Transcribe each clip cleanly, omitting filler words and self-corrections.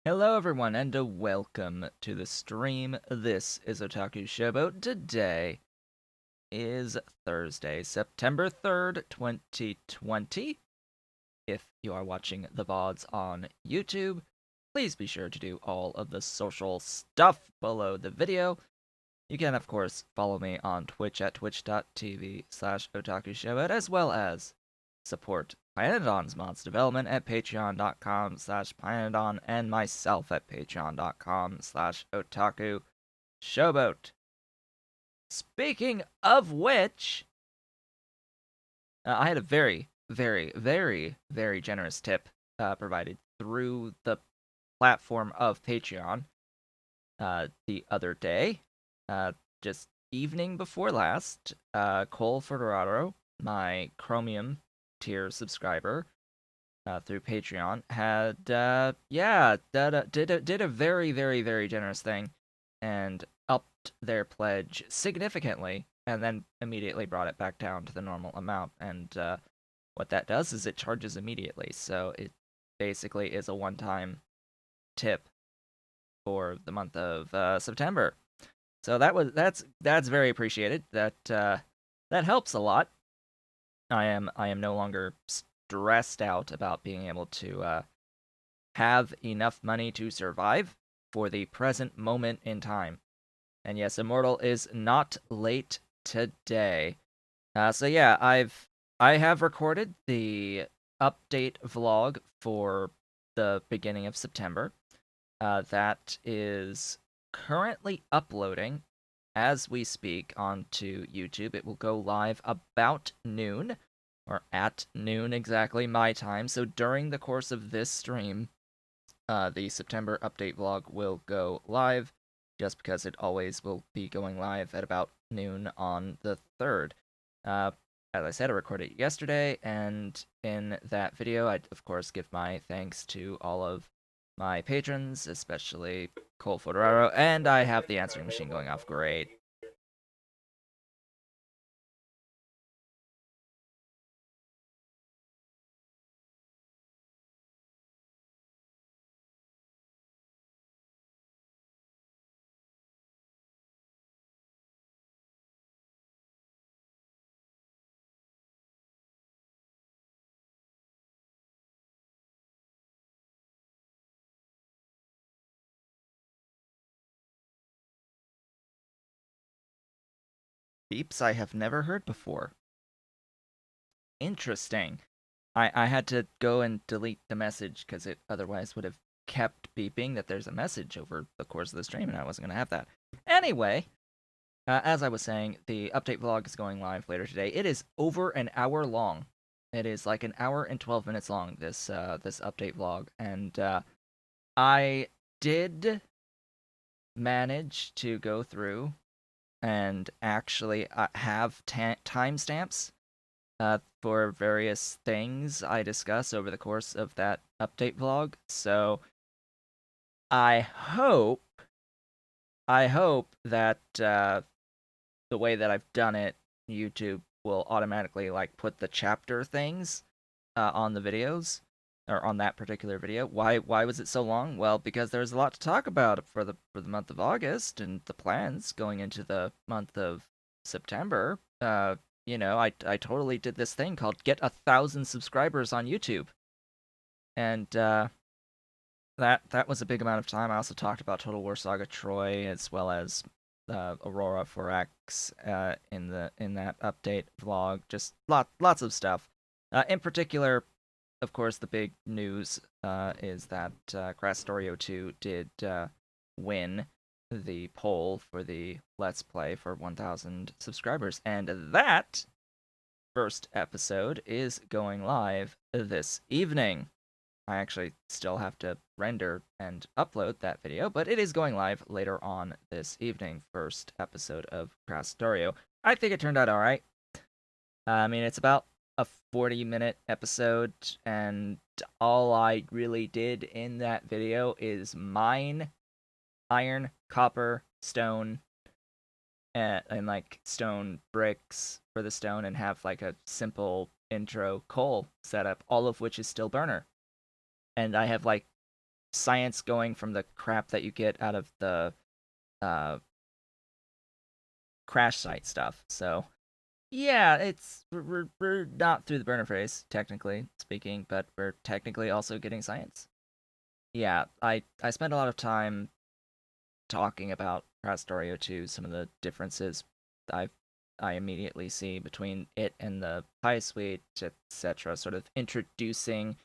Hello everyone and welcome to the stream. This is Otaku Showboat. Today is Thursday, September 3rd, 2020. If you are watching the VODs on YouTube, please be sure to do all of the social stuff below the video. You can, of course, follow me on Twitch at twitch.tv/otakushowboat, as well as support Pyanodon's mods development at patreon.com/Pyanodon and myself at patreon.com/otakushowboat. Speaking of which, I had a very generous tip provided through the platform of Patreon the other day. Just evening before last, Cole Ferraro, my Chromium tier subscriber through Patreon, had did a very generous thing and upped their pledge significantly, and then immediately brought it back down to the normal amount. And what that does is it charges immediately, so it basically is a one-time tip for the month of September. So that's very appreciated. That helps a lot. I am no longer stressed out about being able to have enough money to survive for the present moment in time. And yes, Immortal is not late today. So yeah, I have recorded the update vlog for the beginning of September. That is currently uploading as we speak onto YouTube. It will go live about noon, or at noon exactly my time. So during the course of this stream, the September update vlog will go live, just because it always will be going live at about noon on the 3rd. As I said, I recorded it yesterday, and in that video, I, of course, give my thanks to all of my patrons, especially Cole Fodoraro, and I have the answering machine going off. Great. Beeps I have never heard before. Interesting. I had to go and delete the message because it otherwise would have kept beeping that there's a message over the course of the stream, and I wasn't going to have that. Anyway, as I was saying, the update vlog is going live later today. It is over an hour long. It is like an hour and 12 minutes long, this update vlog. And I did manage to go through and actually have timestamps for various things I discuss over the course of that update vlog. So I hope that the way that I've done it, YouTube will automatically like put the chapter things on the videos, or on that particular video. Why was it so long? Well, because there's a lot to talk about for the month of August and the plans going into the month of September. I totally did this thing called get 1,000 subscribers on YouTube, and that was a big amount of time. I also talked about Total War Saga Troy, as well as Aurora 4X in that update vlog. Just lots of stuff. In particular, of course, the big news is that Factorio 2 did win the poll for the Let's Play for 1,000 subscribers, and that first episode is going live this evening. I actually still have to render and upload that video, but it is going live later on this evening. First episode of Factorio. I think it turned out alright. I mean, it's about a 40-minute episode, and all I really did in that video is mine iron, copper, stone, and like stone bricks for the stone, and have like a simple intro coal setup, all of which is still burner. And I have like science going from the crap that you get out of the uh, crash site stuff. So yeah, we're not through the burner phase technically speaking, but we're technically also getting science. Yeah, I spent a lot of time talking about Factorio 2, some of the differences I I immediately see between it and the Pi Suite, etc. Sort of introducing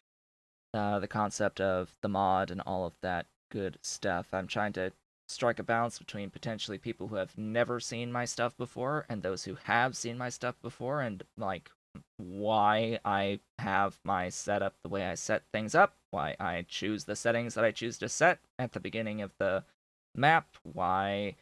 the concept of the mod and all of that good stuff. I'm trying to strike a balance between potentially people who have never seen my stuff before and those who have seen my stuff before, and like why I have my setup the way I set things up, why I choose the settings that I choose to set at the beginning of the map, why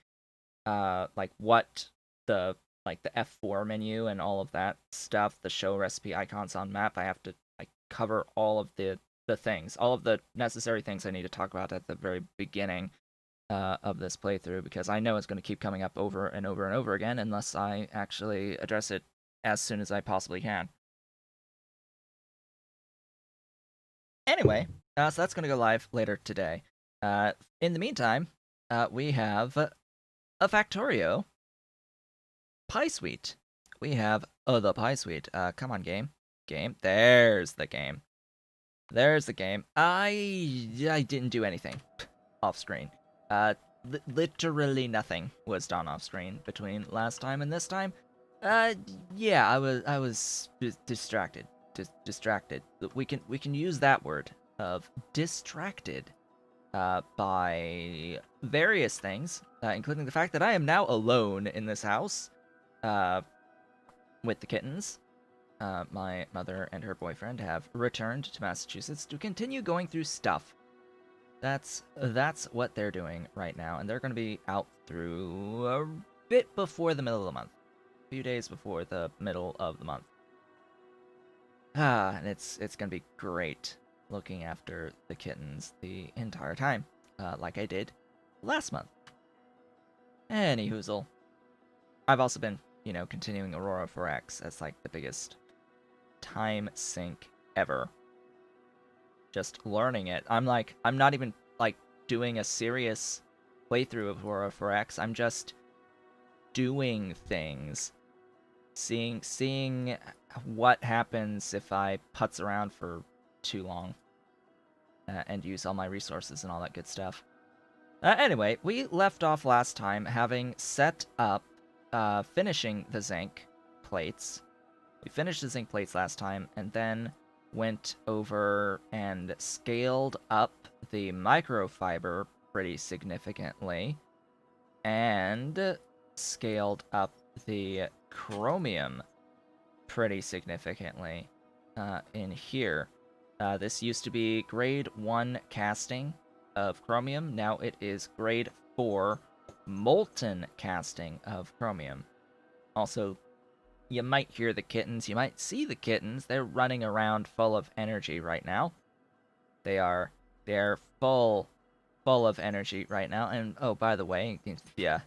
like what the the F4 menu and all of that stuff, the show recipe icons on map, I have to like cover all of the things, all of the necessary things I need to talk about at the very beginning of this playthrough, because I know it's going to keep coming up over and over and over again unless I actually address it as soon as I possibly can. Anyway, so that's going to go live later today. In the meantime, we have a Factorio Pi Suite. We have the Pi Suite. Come on, game. Game. There's the game. There's the game. I didn't do anything off screen. Literally nothing was done off screen between last time and this time. Uh, yeah, I was distracted. Distracted. We can use that word of distracted by various things, including the fact that I am now alone in this house uh, with the kittens. My mother and her boyfriend have returned to Massachusetts to continue going through stuff. That's what they're doing right now, and they're going to be out through a bit before the middle of the month, a few days before the middle of the month. And it's going to be great looking after the kittens the entire time, like I did last month. Any hoozle. I've also been, continuing Aurora 4X. That's like the biggest time sink ever. Just learning it. I'm not even like doing a serious playthrough of Aurora 4X. I'm just doing things. Seeing what happens if I putz around for too long and use all my resources and all that good stuff. Anyway, we left off last time having set up finishing the zinc plates. We finished the zinc plates last time, and then went over and scaled up the microfiber pretty significantly, and scaled up the chromium pretty significantly in here. This used to be grade 1 casting of chromium. Now it is grade 4 molten casting of chromium. Also, you might hear the kittens, you might see the kittens. They're running around full of energy right now. They're full of energy right now. And oh, by the way, yeah,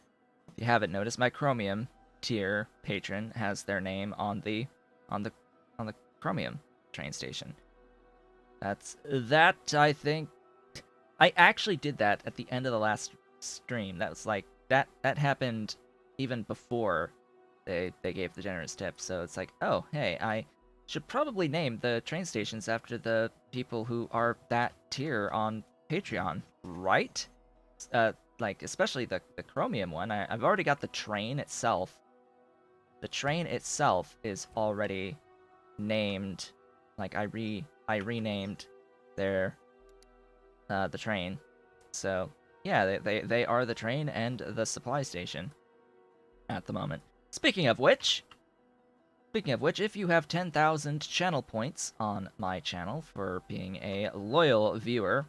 if you haven't noticed, my chromium tier patron has their name on the on the on the chromium train station. That I think I actually did that at the end of the last stream. That was like that happened even before they gave the generous tip. So it's like, oh, hey, I should probably name the train stations after the people who are that tier on Patreon, right? Like especially the chromium one. I've already got the train itself. The train itself is already named. Like I renamed their the train. So yeah, they are the train and the supply station at the moment. Speaking of which, if you have 10,000 channel points on my channel for being a loyal viewer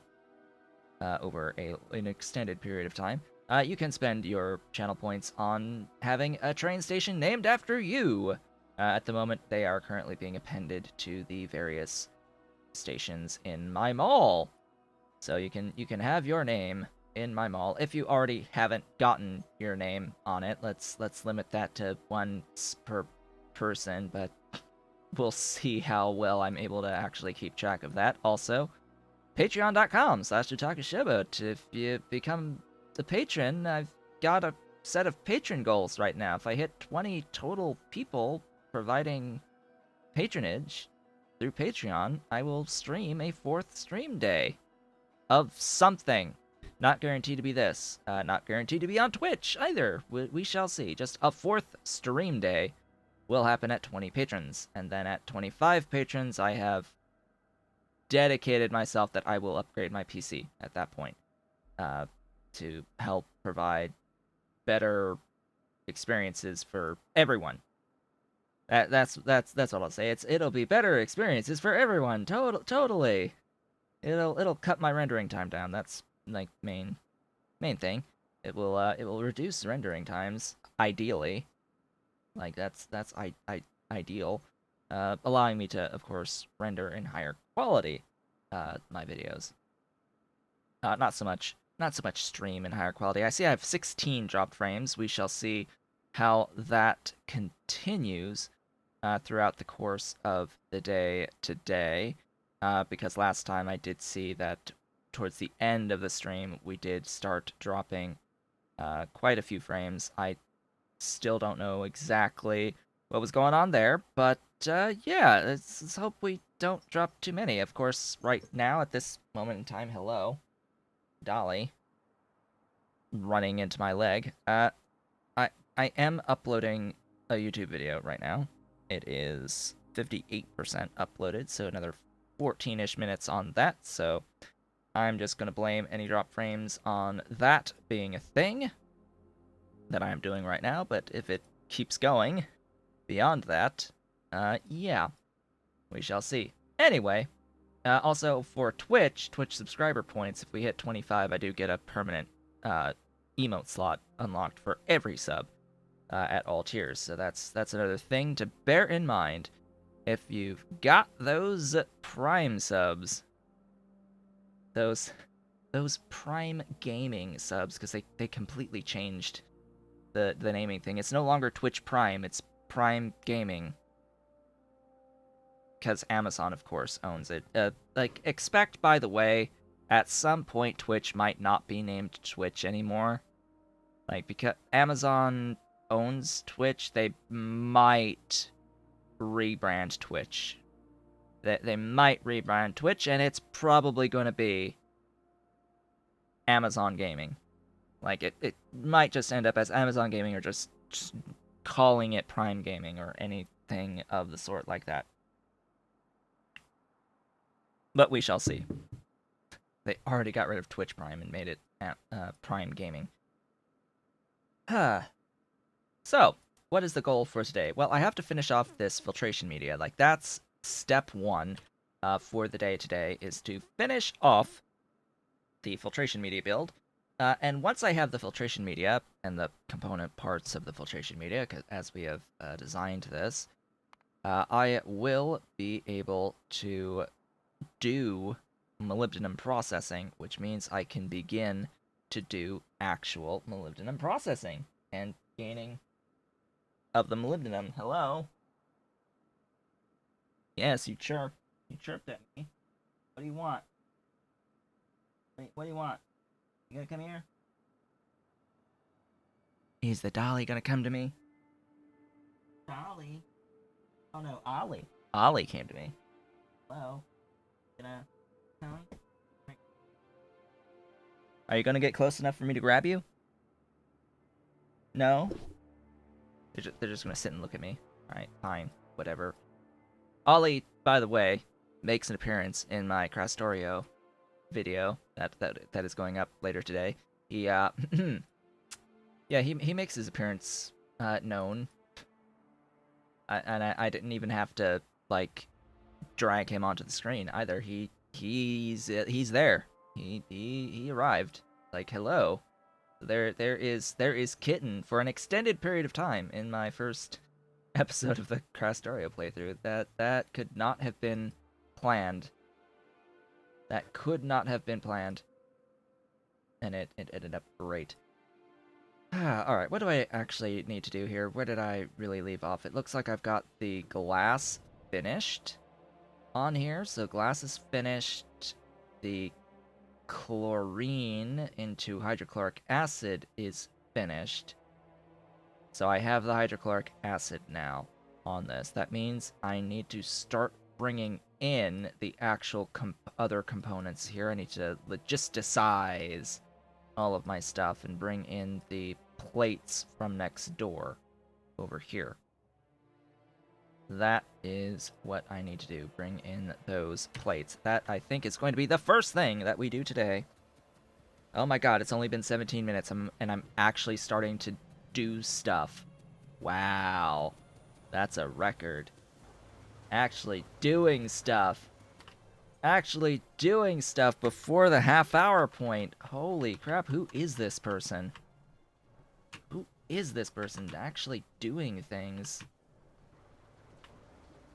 over an extended period of time, you can spend your channel points on having a train station named after you. At the moment, they are currently being appended to the various stations in my mall. So you can have your name in my mall. If you already haven't gotten your name on it, let's limit that to once per person, but we'll see how well I'm able to actually keep track of that. Also, Patreon.com/Otaku Showboat. If you become the patron, I've got a set of patron goals right now. If I hit 20 total people providing patronage through Patreon, I will stream a 4th stream day of something. Not guaranteed to be this. Not guaranteed to be on Twitch either. We shall see. Just a 4th stream day will happen at 20 patrons. And then at 25 patrons, I have dedicated myself that I will upgrade my PC at that point to help provide better experiences for everyone. That's what I'll say. It'll be better experiences for everyone. Totally. It'll cut my rendering time down. That's like main thing. It will reduce rendering times ideally. Like that's ideal, allowing me to, of course, render in higher quality my videos. Not so much stream in higher quality. I see I have 16 dropped frames. We shall see how that continues throughout the course of the day today. Because last time I did see that towards the end of the stream, we did start dropping quite a few frames. I still don't know exactly what was going on there, but yeah, let's hope we don't drop too many. Of course, right now, at this moment in time, hello, Dolly, running into my leg. I am uploading a YouTube video right now. It is 58% uploaded, so another 14-ish minutes on that, so I'm just going to blame any drop frames on that being a thing that I'm doing right now, but if it keeps going beyond that, yeah, we shall see. Anyway, also for Twitch subscriber points, if we hit 25, I do get a permanent emote slot unlocked for every sub at all tiers, so that's another thing to bear in mind. If you've got those Prime subs, those Prime Gaming subs, because they completely changed the naming thing. It's no longer Twitch Prime, it's Prime Gaming. Because Amazon, of course, owns it. Like, expect, by the way, at some point Twitch might not be named Twitch anymore. Like, because Amazon owns Twitch, they might rebrand Twitch. They might rebrand Twitch, and it's probably going to be Amazon Gaming. Like, it might just end up as Amazon Gaming, or just calling it Prime Gaming or anything of the sort like that. But we shall see. They already got rid of Twitch Prime and made it Prime Gaming. So, what is the goal for today? Well, I have to finish off this filtration media. Like, that's step one for the day today, is to finish off the filtration media build. And once I have the filtration media and the component parts of the filtration media, as we have designed this, I will be able to do molybdenum processing, which means I can begin to do actual molybdenum processing and gaining of the molybdenum. Hello? Yes, you chirped. You chirped at me. What do you want? Wait, what do you want? You gonna come here? Is the dolly gonna come to me? Dolly? Oh no, Ollie. Ollie came to me. Hello? Gonna come? Are you gonna get close enough for me to grab you? No? They're just gonna sit and look at me. Alright, fine. Whatever. Ollie, by the way, makes an appearance in my Factorio video that is going up later today. He yeah, he makes his appearance known. I didn't even have to like drag him onto the screen either. He's there. He arrived. Like, hello. There is Kitten for an extended period of time in my first episode of the Factorio playthrough. That could not have been planned. That could not have been planned. And it ended up great. Alright, what do I actually need to do here? Where did I really leave off? It looks like I've got the glass finished on here. So glass is finished. the chlorine into hydrochloric acid is finished. So I have the hydrochloric acid now on this. That means I need to start bringing in the actual other components here. I need to logisticize all of my stuff and bring in the plates from next door over here. That is what I need to do. Bring in those plates. That, I think, is going to be the first thing that we do today. Oh my god, it's only been 17 minutes, and I'm actually starting to do stuff. Wow. That's a record. Actually doing stuff. Actually doing stuff before the half-hour point. Holy crap, who is this person? Who is this person actually doing things?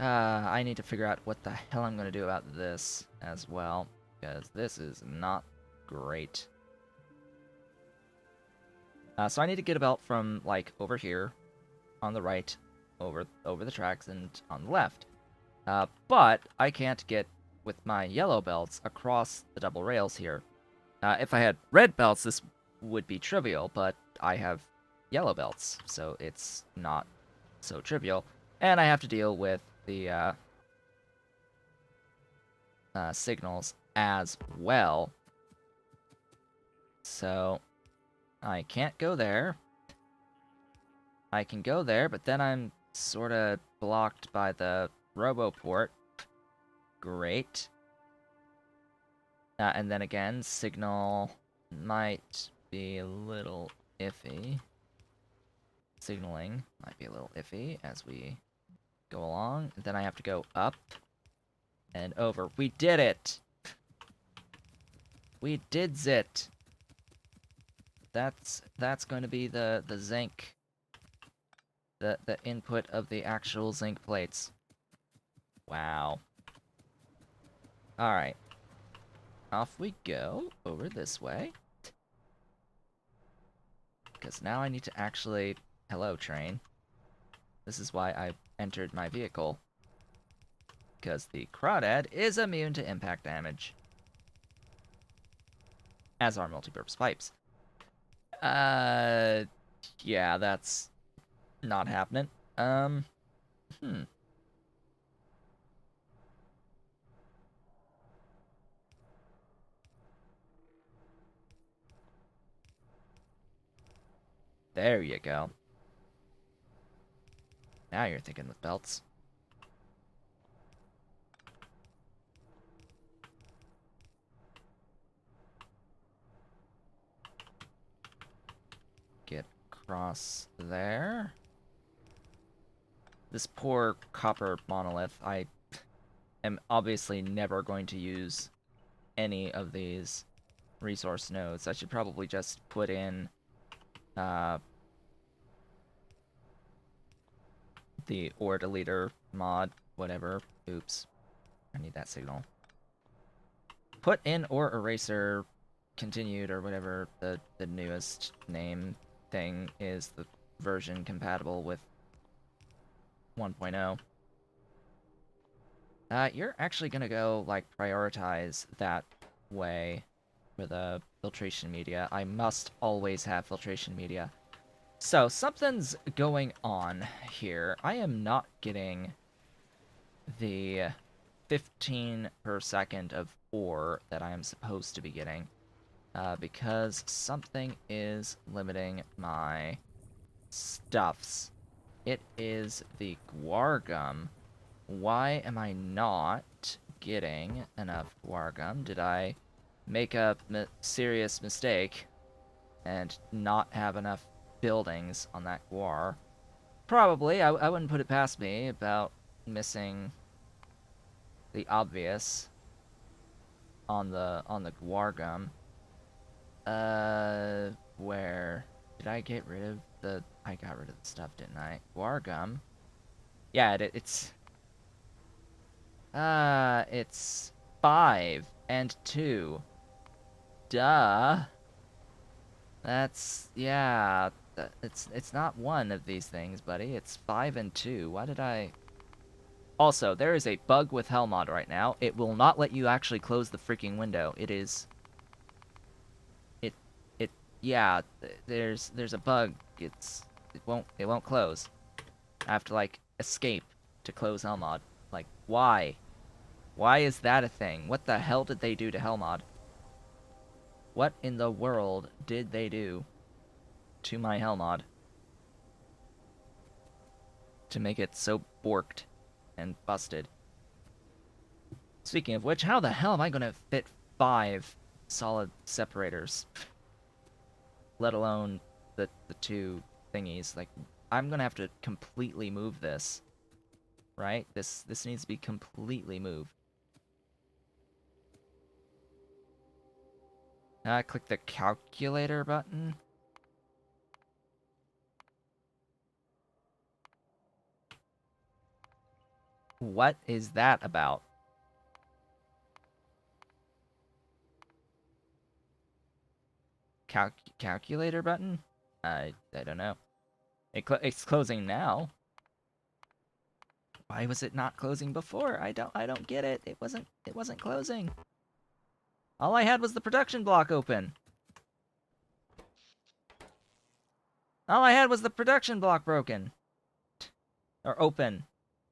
I need to figure out what the hell I'm going to do about this as well, because this is not great. So I need to get a belt from, like, over here, on the right, over the tracks, and on the left. But I can't get with my yellow belts across the double rails here. If I had red belts, this would be trivial, but I have yellow belts, so it's not so trivial. And I have to deal with the signals as well. So I can't go there. I can go there, but then I'm sort of blocked by the RoboPort. Great. And then again, signal might be a little iffy. Signaling might be a little iffy as we go along. Then I have to go up and over. We did it! We did it! That's going to be the zinc. The input of the actual zinc plates. Wow. Alright. Off we go, over this way. Because now I need to actually... Hello, train. This is why I entered my vehicle. Because the crawdad is immune to impact damage. As are multi-purpose pipes. Yeah, that's not happening. There you go. Now you're thinking with belts. Get across there. This poor copper monolith. I am obviously never going to use any of these resource nodes. I should probably just put in the ore deleter mod, whatever. Oops. I need that signal. Put in ore eraser continued, or whatever the newest name thing is, the version compatible with 1.0. You're actually gonna go, like, prioritize that way for the filtration media. I must always have filtration media. So, something's going on here. I am not getting the 15 per second of ore that I am supposed to be getting. Because something is limiting my stuffs. It is the guar gum. Why am I not getting enough guar gum? Did I make a serious mistake and not have enough buildings on that guar? Probably. I wouldn't put it past me about missing the obvious on the guar gum. Where did I get rid of the... I got rid of the stuff, didn't I? Guar gum. Yeah, it's 5 and 2. Duh. That's... yeah. It's not one of these things, buddy. It's 5 and 2. Why did I... Also, there is a bug with Hellmod right now. It will not let you actually close the freaking window. It is... It... It... Yeah, there's a bug. It won't close. I have to, like, escape to close Hellmod. Like, why? Why is that a thing? What the hell did they do to Hellmod? What in the world did they do to my Hellmod to make it so borked and busted? Speaking of which, how the hell am I gonna fit 5 solid separators? Let alone the 2 thingies. Like, I'm gonna have to completely move this. Right? This needs to be completely moved. Click the calculator button. What is that about? Calculator button? I don't know. It's closing now. Why was it not closing before? I don't get it. It wasn't closing. All I had was the production block open. All I had was the production block broken. Or open.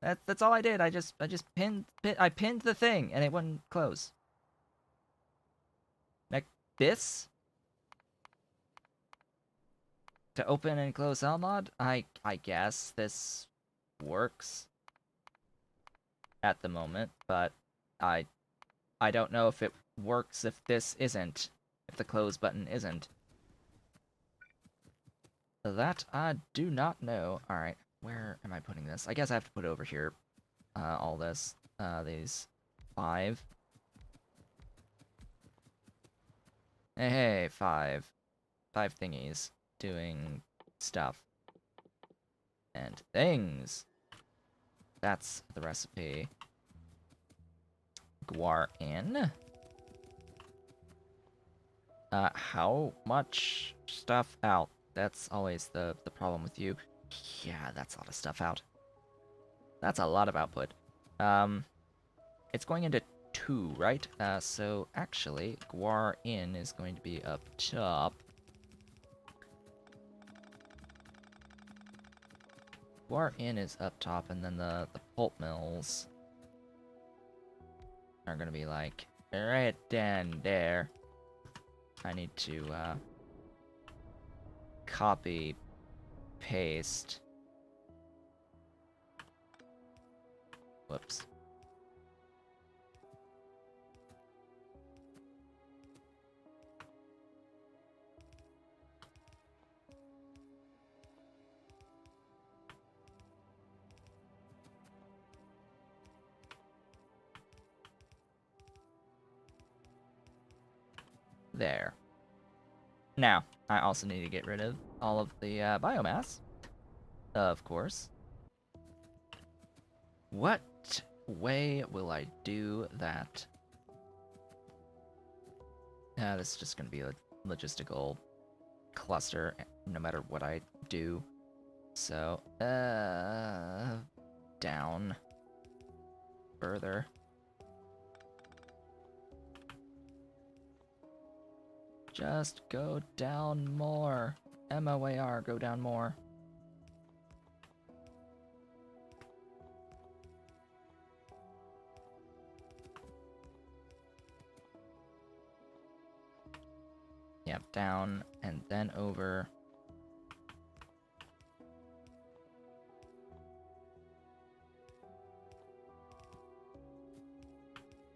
That's all I did. I just pinned the thing and it wouldn't close. Like this? To open and close Lmod? I guess this works at the moment, but I don't know if it works if this isn't. If the close button isn't. That I do not know. Alright, where am I putting this? I guess I have to put it over here. All this. These 5. Hey, 5. 5 thingies. Doing stuff. And things. That's the recipe. Guar in. How much stuff out? That's always the problem with you. Yeah, that's a lot of stuff out. That's a lot of output. It's going into 2, right? So actually, Guar in is going to be up top. Guar in is up top, and then the pulp mills are gonna be like right down there. I need to copy, paste. Whoops. There. Now, I also need to get rid of all of the biomass, of course. What way will I do that? This is just going to be a logistical cluster, no matter what I do. So, down further. Just go down more. MOAR, go down more. Yep, down and then over.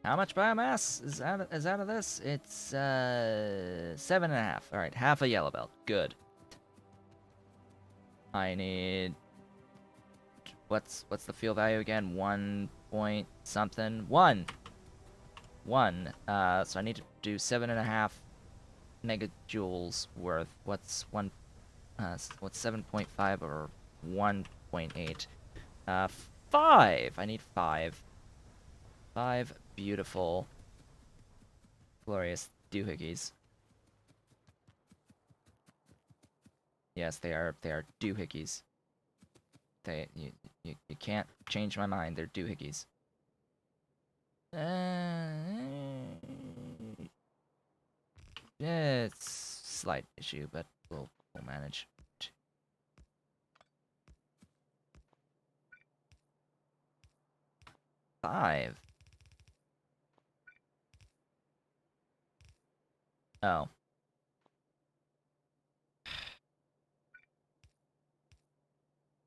How much biomass is out of this? It's 7.5. All right, half a yellow belt. Good. I need. What's the fuel value again? 1 point something. 1. So I need to do 7.5 megajoules worth. What's 7.5 or 1.8? 5. I need 5. 5 beautiful, glorious doohickeys. Yes, they are doohickeys. You can't change my mind. They're doohickeys. Yeah, it's slight issue, but we'll manage. 5. Oh.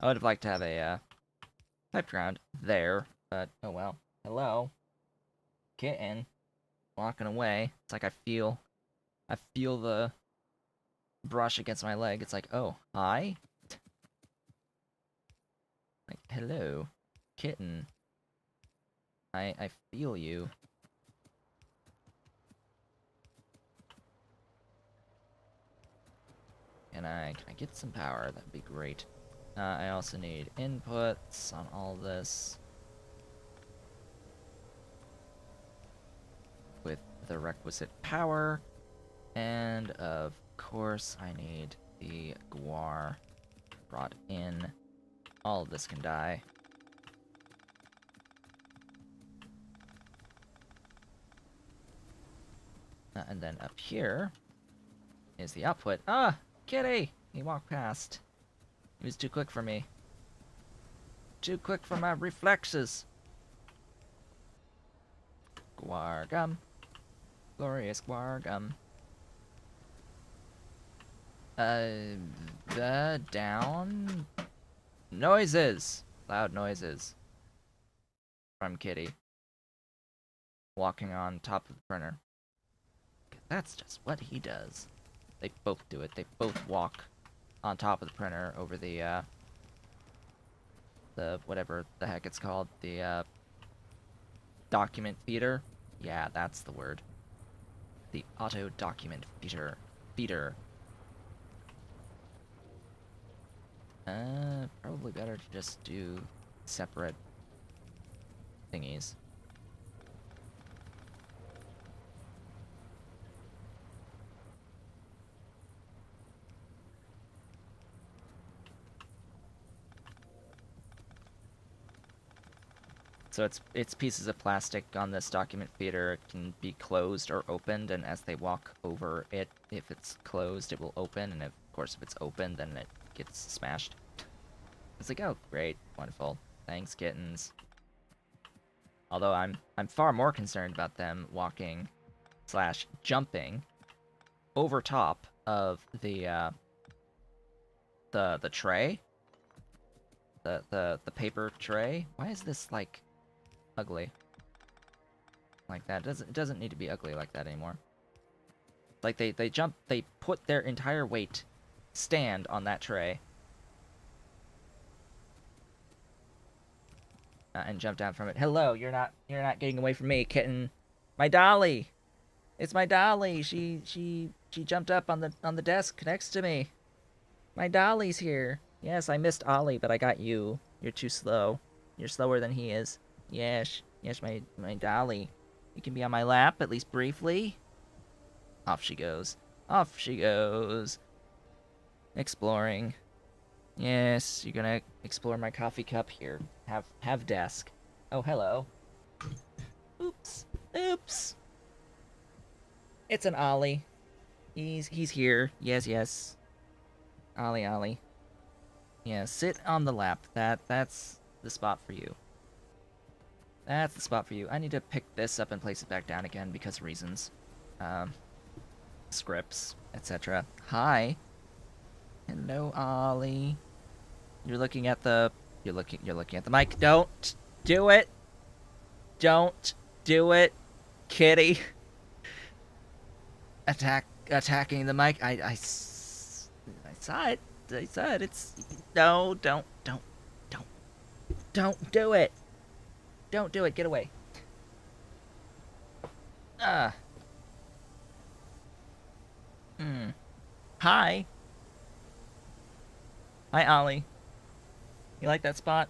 I would have liked to have a pipe ground there, but oh well. Hello, kitten, walking away. It's like I feel the brush against my leg. It's like, oh, hi. Like, hello, kitten. I feel you. Can I get some power? That'd be great. I also need inputs on all this with the requisite power, and of course I need the guar brought in. All of this can die. And then up here is the output. Ah, kitty! He walked past. He was too quick for me. Too quick for my reflexes. Guar gum. Glorious guar gum. The down noises. Loud noises. From Kitty. Walking on top of the printer. That's just what he does. They both do it. They both walk on top of the printer over the whatever the heck it's called, the document feeder. Yeah, that's the word. The auto document feeder. Probably better to just do separate thingies. So it's pieces of plastic on this document feeder. It can be closed or opened, and as they walk over it, if it's closed, it will open, and of course, if it's open, then it gets smashed. It's like, oh, great, wonderful, thanks, kittens. Although I'm far more concerned about them walking slash jumping over top of the tray, the paper tray. Why is this like ugly like that? It doesn't need to be ugly like that anymore. Like they put their entire weight stand on that tray and jump down from it. Hello, you're not getting away from me, kitten. My dolly. It's my dolly. She jumped up on the desk next to me. My dolly's here. Yes, I missed Ollie, but I got you. You're too slow. You're slower than he is. Yes, my dolly. You can be on my lap, at least briefly. Off she goes. Off she goes. Exploring. Yes, you're gonna explore my coffee cup here. Have desk. Oh, hello. Oops. Oops. It's an Ollie. He's here. Yes. Ollie. Yeah, sit on the lap. That's the spot for you. That's the spot for you. I need to pick this up and place it back down again because reasons. Scripts, etc. Hi. Hello, Ollie. You're looking at the mic. Don't do it. Don't do it, kitty. Attacking the mic. I saw it. I said it's no. Don't do it. Don't do it. Get away. Ah. Hi. Hi, Ollie. You like that spot?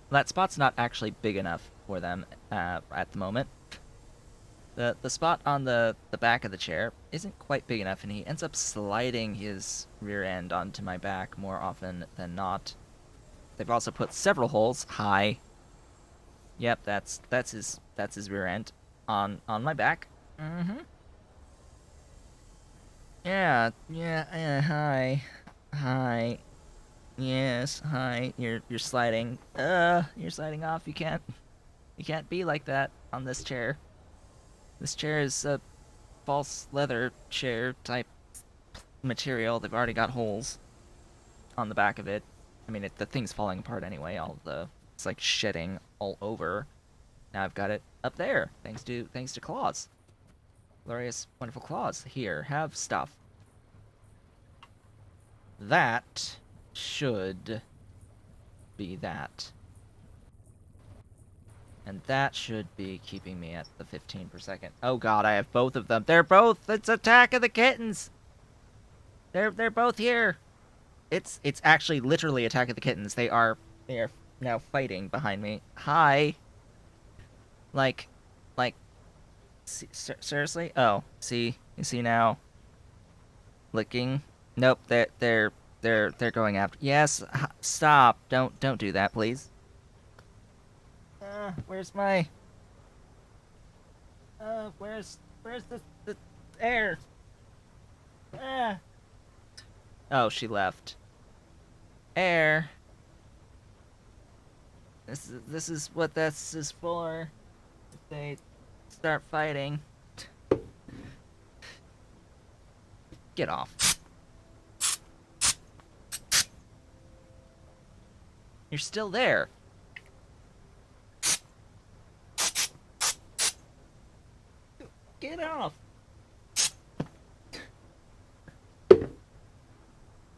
That spot's not actually big enough for them at the moment. The spot on the back of the chair isn't quite big enough, and he ends up sliding his rear end onto my back more often than not. They've also put several holes. Hi. Yep, that's his rear end on my back. Mm-hmm. Yeah. Hi. Hi. Yes. Hi. You're sliding. You're sliding off. You can't be like that on this chair. This chair is a false leather chair type material. They've already got holes on the back of it. I mean, the thing's falling apart anyway. It's like shedding all over. Now I've got it up there, thanks to claws. Glorious, wonderful claws. Here, have stuff. That should be that. And that should be keeping me at the 15 per second. Oh god, I have both of them. They're both. It's Attack of the Kittens. They're both here. It's actually literally Attack of the Kittens. They are now fighting behind me. Hi. Like like seriously? Oh, see. You see now. Licking. Nope, they're going after. Yes, stop. Don't do that, please. Where's my where's the air? Ah. Oh, she left. Air. This is what this is for. If they start fighting. Get off. You're still there. Get off.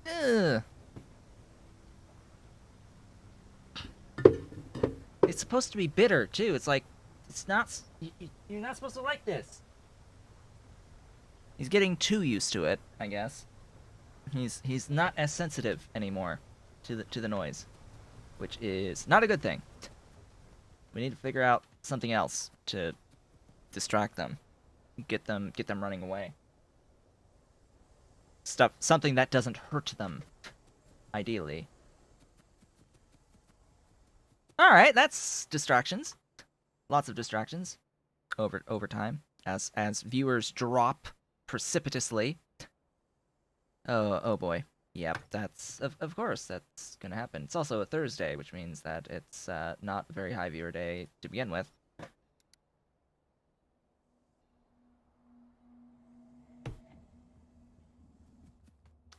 Ugh. It's supposed to be bitter too. It's like it's not. You're not supposed to like this. He's getting too used to it, I guess. He's not as sensitive anymore to the noise, which is not a good thing. We need to figure out something else to distract them, get them running away. Something that doesn't hurt them, ideally. All right, that's distractions. Lots of distractions over time as viewers drop precipitously. Oh boy. Yep, that's of course that's gonna happen. It's also a Thursday, which means that it's not a very high viewer day to begin with.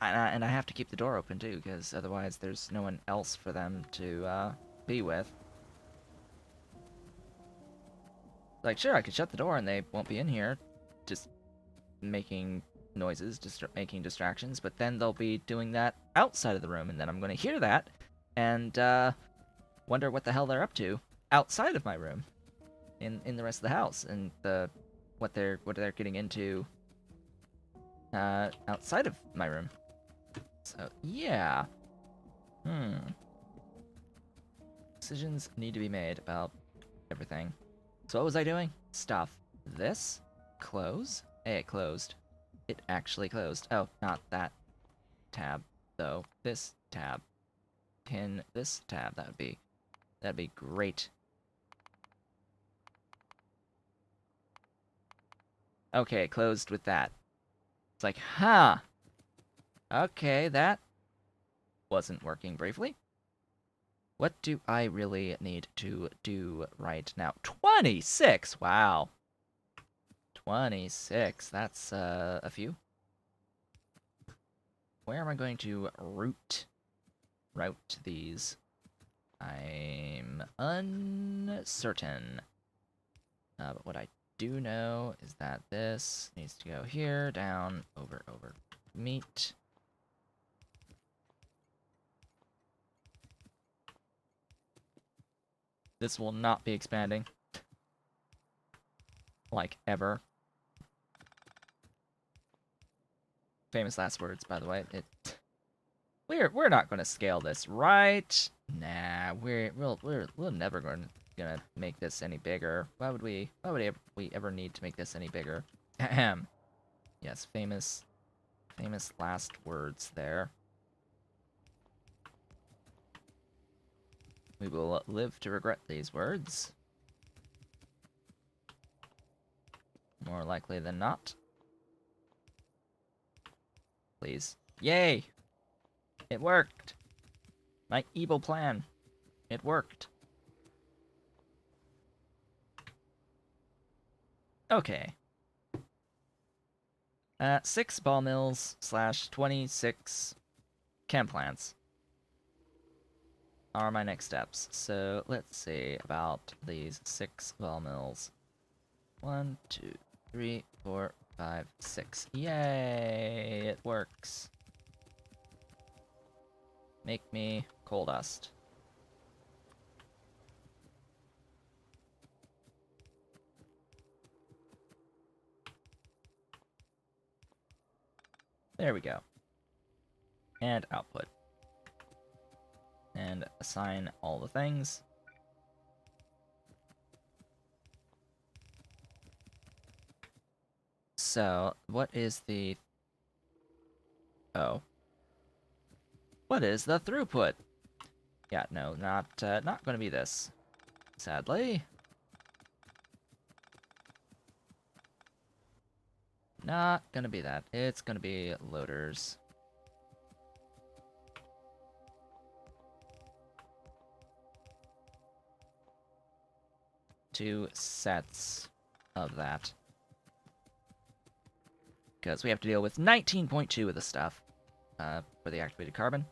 And I have to keep the door open too, because otherwise there's no one else for them to be with. Like, sure, I could shut the door and they won't be in here, just making noises, making distractions, but then they'll be doing that outside of the room, and then I'm going to hear that and wonder what the hell they're up to outside of my room, in the rest of the house, and what they're getting into outside of my room. So yeah, decisions need to be made about everything. So what was I doing? Stuff. This close. Hey, it closed. It actually closed. Oh, not that tab though. This tab. Pin this tab. That'd be great. Okay, closed with that. It's like, huh. Okay, that wasn't working briefly. What do I really need to do right now? 26! Wow. 26. That's a few. Where am I going to route these? I'm uncertain. But what I do know is that this needs to go here, down, over, meet. This will not be expanding. Like, ever. Famous last words, by the way. We're not going to scale this, right? Nah, we're never gonna make this any bigger. Why would we ever need to make this any bigger? Ahem. Yes, famous last words there. We will live to regret these words. More likely than not. Please. Yay! It worked! My evil plan. It worked. Okay. 6 ball mills / 26 chem plants are my next steps. So let's see about these 6 ball mills. 1, 2, 3, 4, 5, 6. Yay! It works. Make me coal dust. There we go. And output. And assign all the things. So, what is the... Oh. What is the throughput? Yeah, no, not gonna be this. Sadly. Not gonna be that. It's gonna be loaders. Two sets of that. Because we have to deal with 19.2 of the stuff for the activated carbon.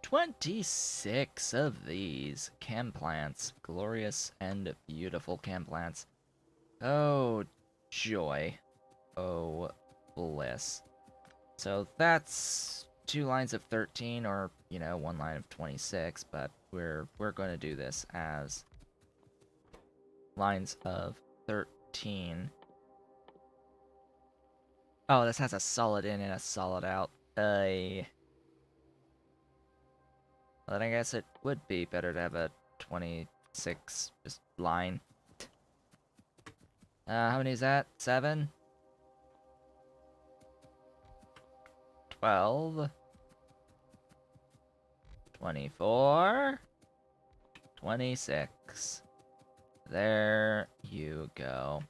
26 of these chem plants. Glorious and beautiful chem plants. Oh, joy. Oh, bliss. So that's 2 lines of 13, or, you know, 1 line of 26, but we're going to do this as lines of 13. Oh, this has a solid in and a solid out. Well, then I guess it would be better to have a 26 just line. How many is that? 7? 12? 24? 26. There you go.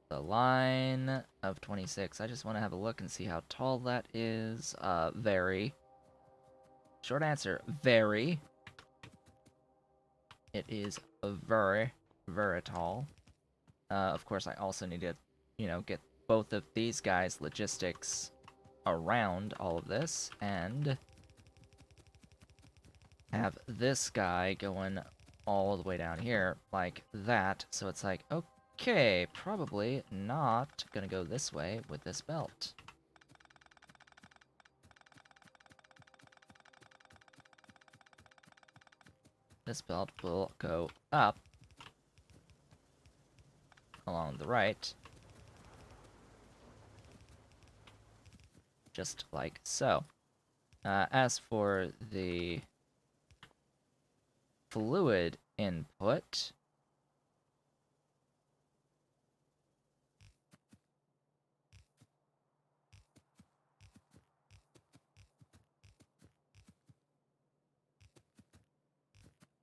The line of 26. I just want to have a look and see how tall that is. Very. Short answer, very. It is very, very tall. Of course, I also need to, you know, get both of these guys' logistics around all of this, and have this guy going all the way down here, like that. So it's like, okay, probably not gonna go this way with this belt. This belt will go up along the right, just like so. As for the fluid input,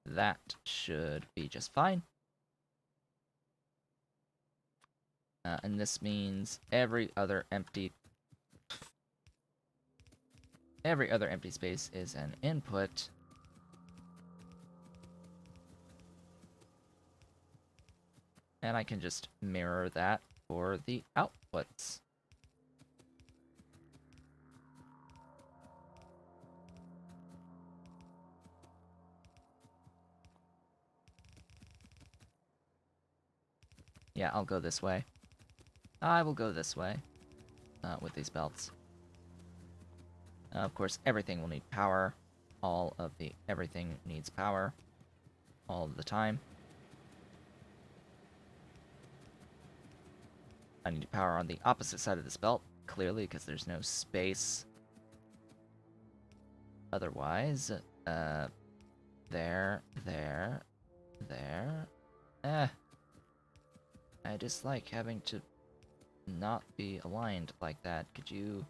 that should be just fine. And this means every other empty space is an input. And I can just mirror that for the outputs. Yeah, I'll go this way. I will go this way with these belts. Of course, everything will need power. Everything needs power all of the time. I need power on the opposite side of this belt, clearly, because there's no space. Otherwise, there. I dislike having to not be aligned like that. Could you...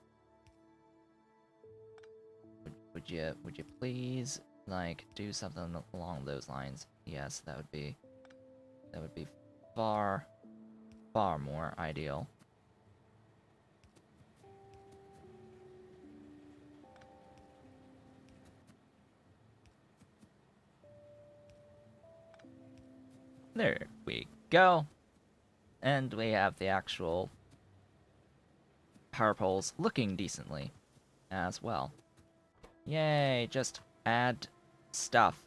Would you please like do something along those lines, yes, that would be far, far more ideal. There we go. And we have the actual power poles looking decently as well. Yay, just add stuff.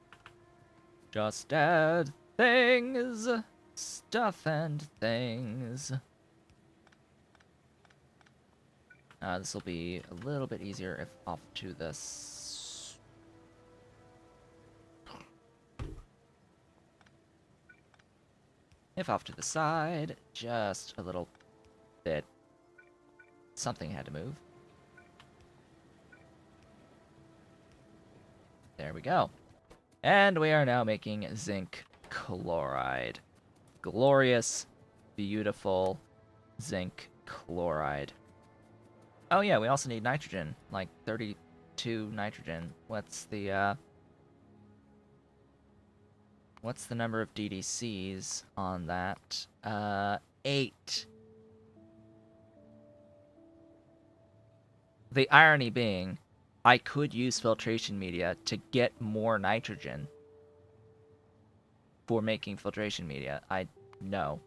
Just add things. Stuff and things. This will be a little bit easier if off to the side, just a little bit. Something had to move. There we go. And we are now making zinc chloride. Glorious, beautiful zinc chloride. Oh yeah, we also need nitrogen, like 32 nitrogen. What's the number of DDCs on that? 8. The irony being, I could use filtration media to get more nitrogen for making filtration media. No,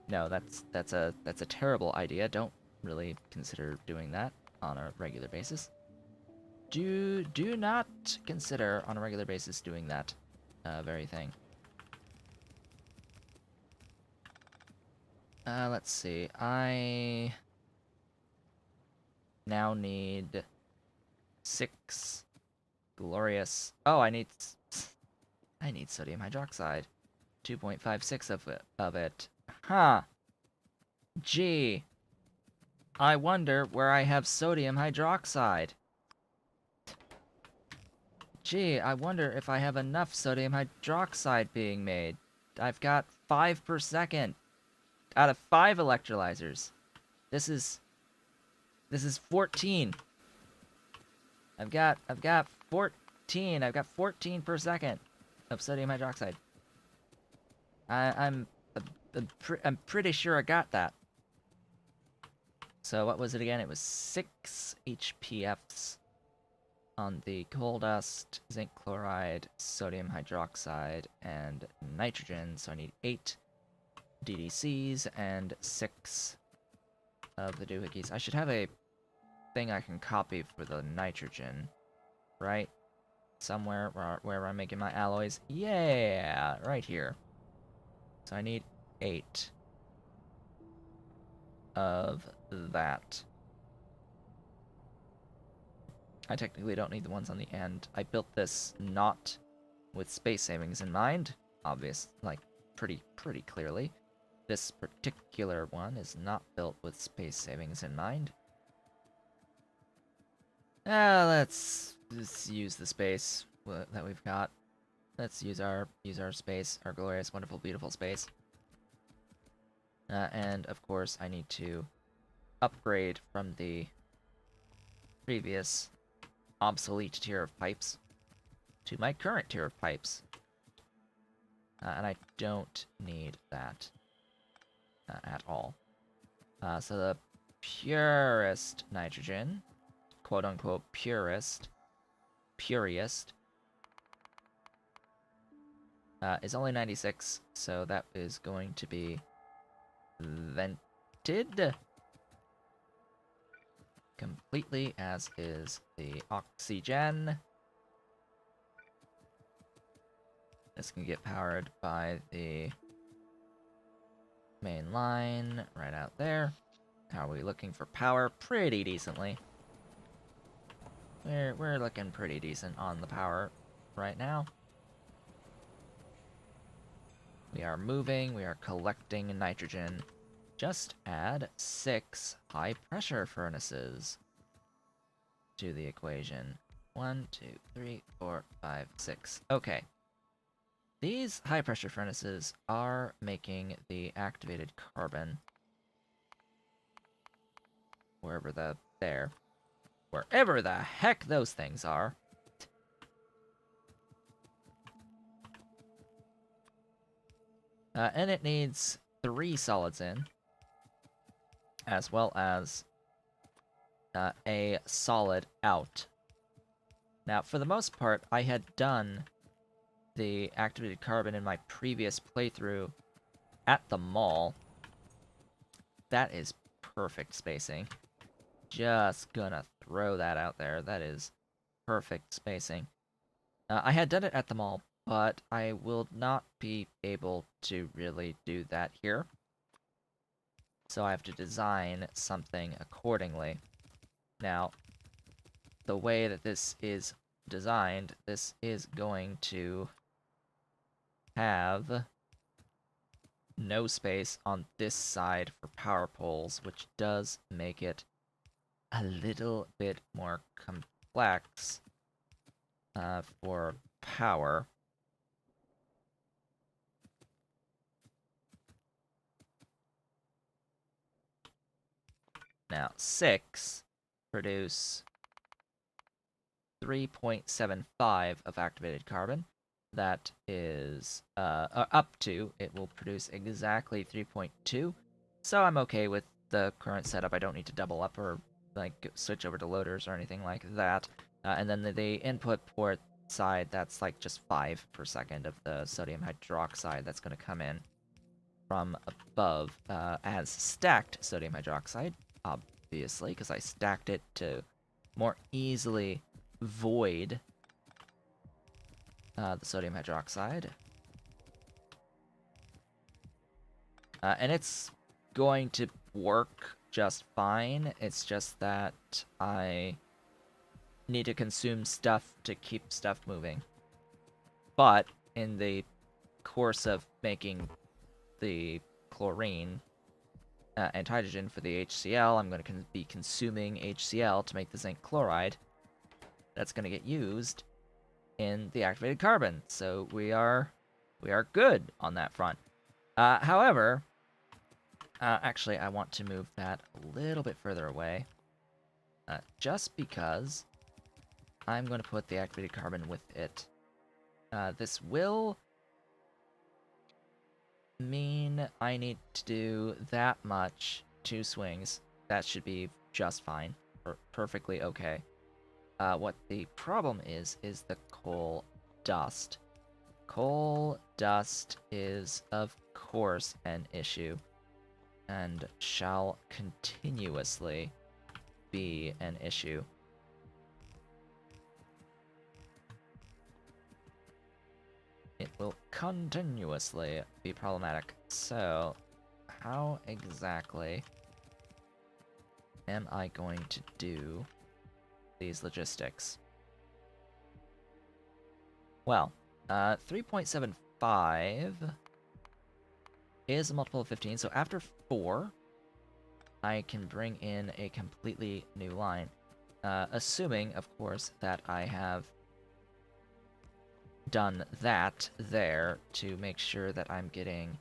that's a terrible idea. Don't really consider doing that on a regular basis. Do not consider on a regular basis doing that very thing. Let's see. I now need 6 glorious. Oh, I need sodium hydroxide. 2.56 of it. Huh. Gee. I wonder where I have sodium hydroxide. Gee, I wonder if I have enough sodium hydroxide being made. I've got 5 per second out of 5 electrolyzers. This is 14. I've got 14. I've got 14 per second of sodium hydroxide. I'm pretty sure I got that. So what was it again? It was 6 HPFs on the coal dust, zinc chloride, sodium hydroxide, and nitrogen. So I need 8 DDCs and 6 of the doohickeys. I should have a thing I can copy for the nitrogen, right? Somewhere where I'm making my alloys. Yeah, right here. So I need 8 of that. I technically don't need the ones on the end. I built this not with space savings in mind. Obvious, like, pretty clearly. This particular one is not built with space savings in mind. Let's use the space that we've got. Let's use our space, our glorious, wonderful, beautiful space. And of course, I need to upgrade from the previous obsolete tier of pipes to my current tier of pipes. And I don't need that at all. So the purest nitrogen, quote-unquote puriest, is only 96, so that is going to be vented completely, as is the oxygen. This can get powered by the main line right out there. How are we looking for power? Pretty decently. We're looking pretty decent on the power right now. We are moving, we are collecting nitrogen. Just add 6 high-pressure furnaces to the equation. 1, 2, 3, 4, 5, 6. Okay. These high-pressure furnaces are making the activated carbon. Wherever the heck those things are. And it needs 3 solids in, as well as a solid out. Now, for the most part, I had done the activated carbon in my previous playthrough at the mall. That is perfect spacing. Just gonna throw that out there. That is perfect spacing. I had done it at the mall, but I will not be able to really do that here. So I have to design something accordingly. Now, the way that this is designed, this is going to have no space on this side for power poles, which does make it a little bit more complex for power. Now, 6 produce 3.75 of activated carbon. That is up to, it will produce exactly 3.2. So I'm okay with the current setup. I don't need to double up or like switch over to loaders or anything like that. And then the input port side, that's like just 5 per second of the sodium hydroxide that's going to come in from above as stacked sodium hydroxide, obviously, because I stacked it to more easily void the sodium hydroxide. And it's going to work just fine. It's just that I need to consume stuff to keep stuff moving. But in the course of making the chlorine and hydrogen for the HCl, I'm going to be consuming HCl to make the zinc chloride. That's going to get used in the activated carbon. So we are good on that front. However, actually, I want to move that a little bit further away, just because I'm going to put the activated carbon with it. This will mean I need to do that much, 2 swings. That should be just fine, or perfectly okay. What the problem is the coal dust. Coal dust is, of course, an issue, and shall continuously be an issue. It will continuously be problematic. So, how exactly am I going to do these logistics? Well, 3.75 is a multiple of 15, so after 4, I can bring in a completely new line. Assuming, of course, that I have done that there to make sure that I'm getting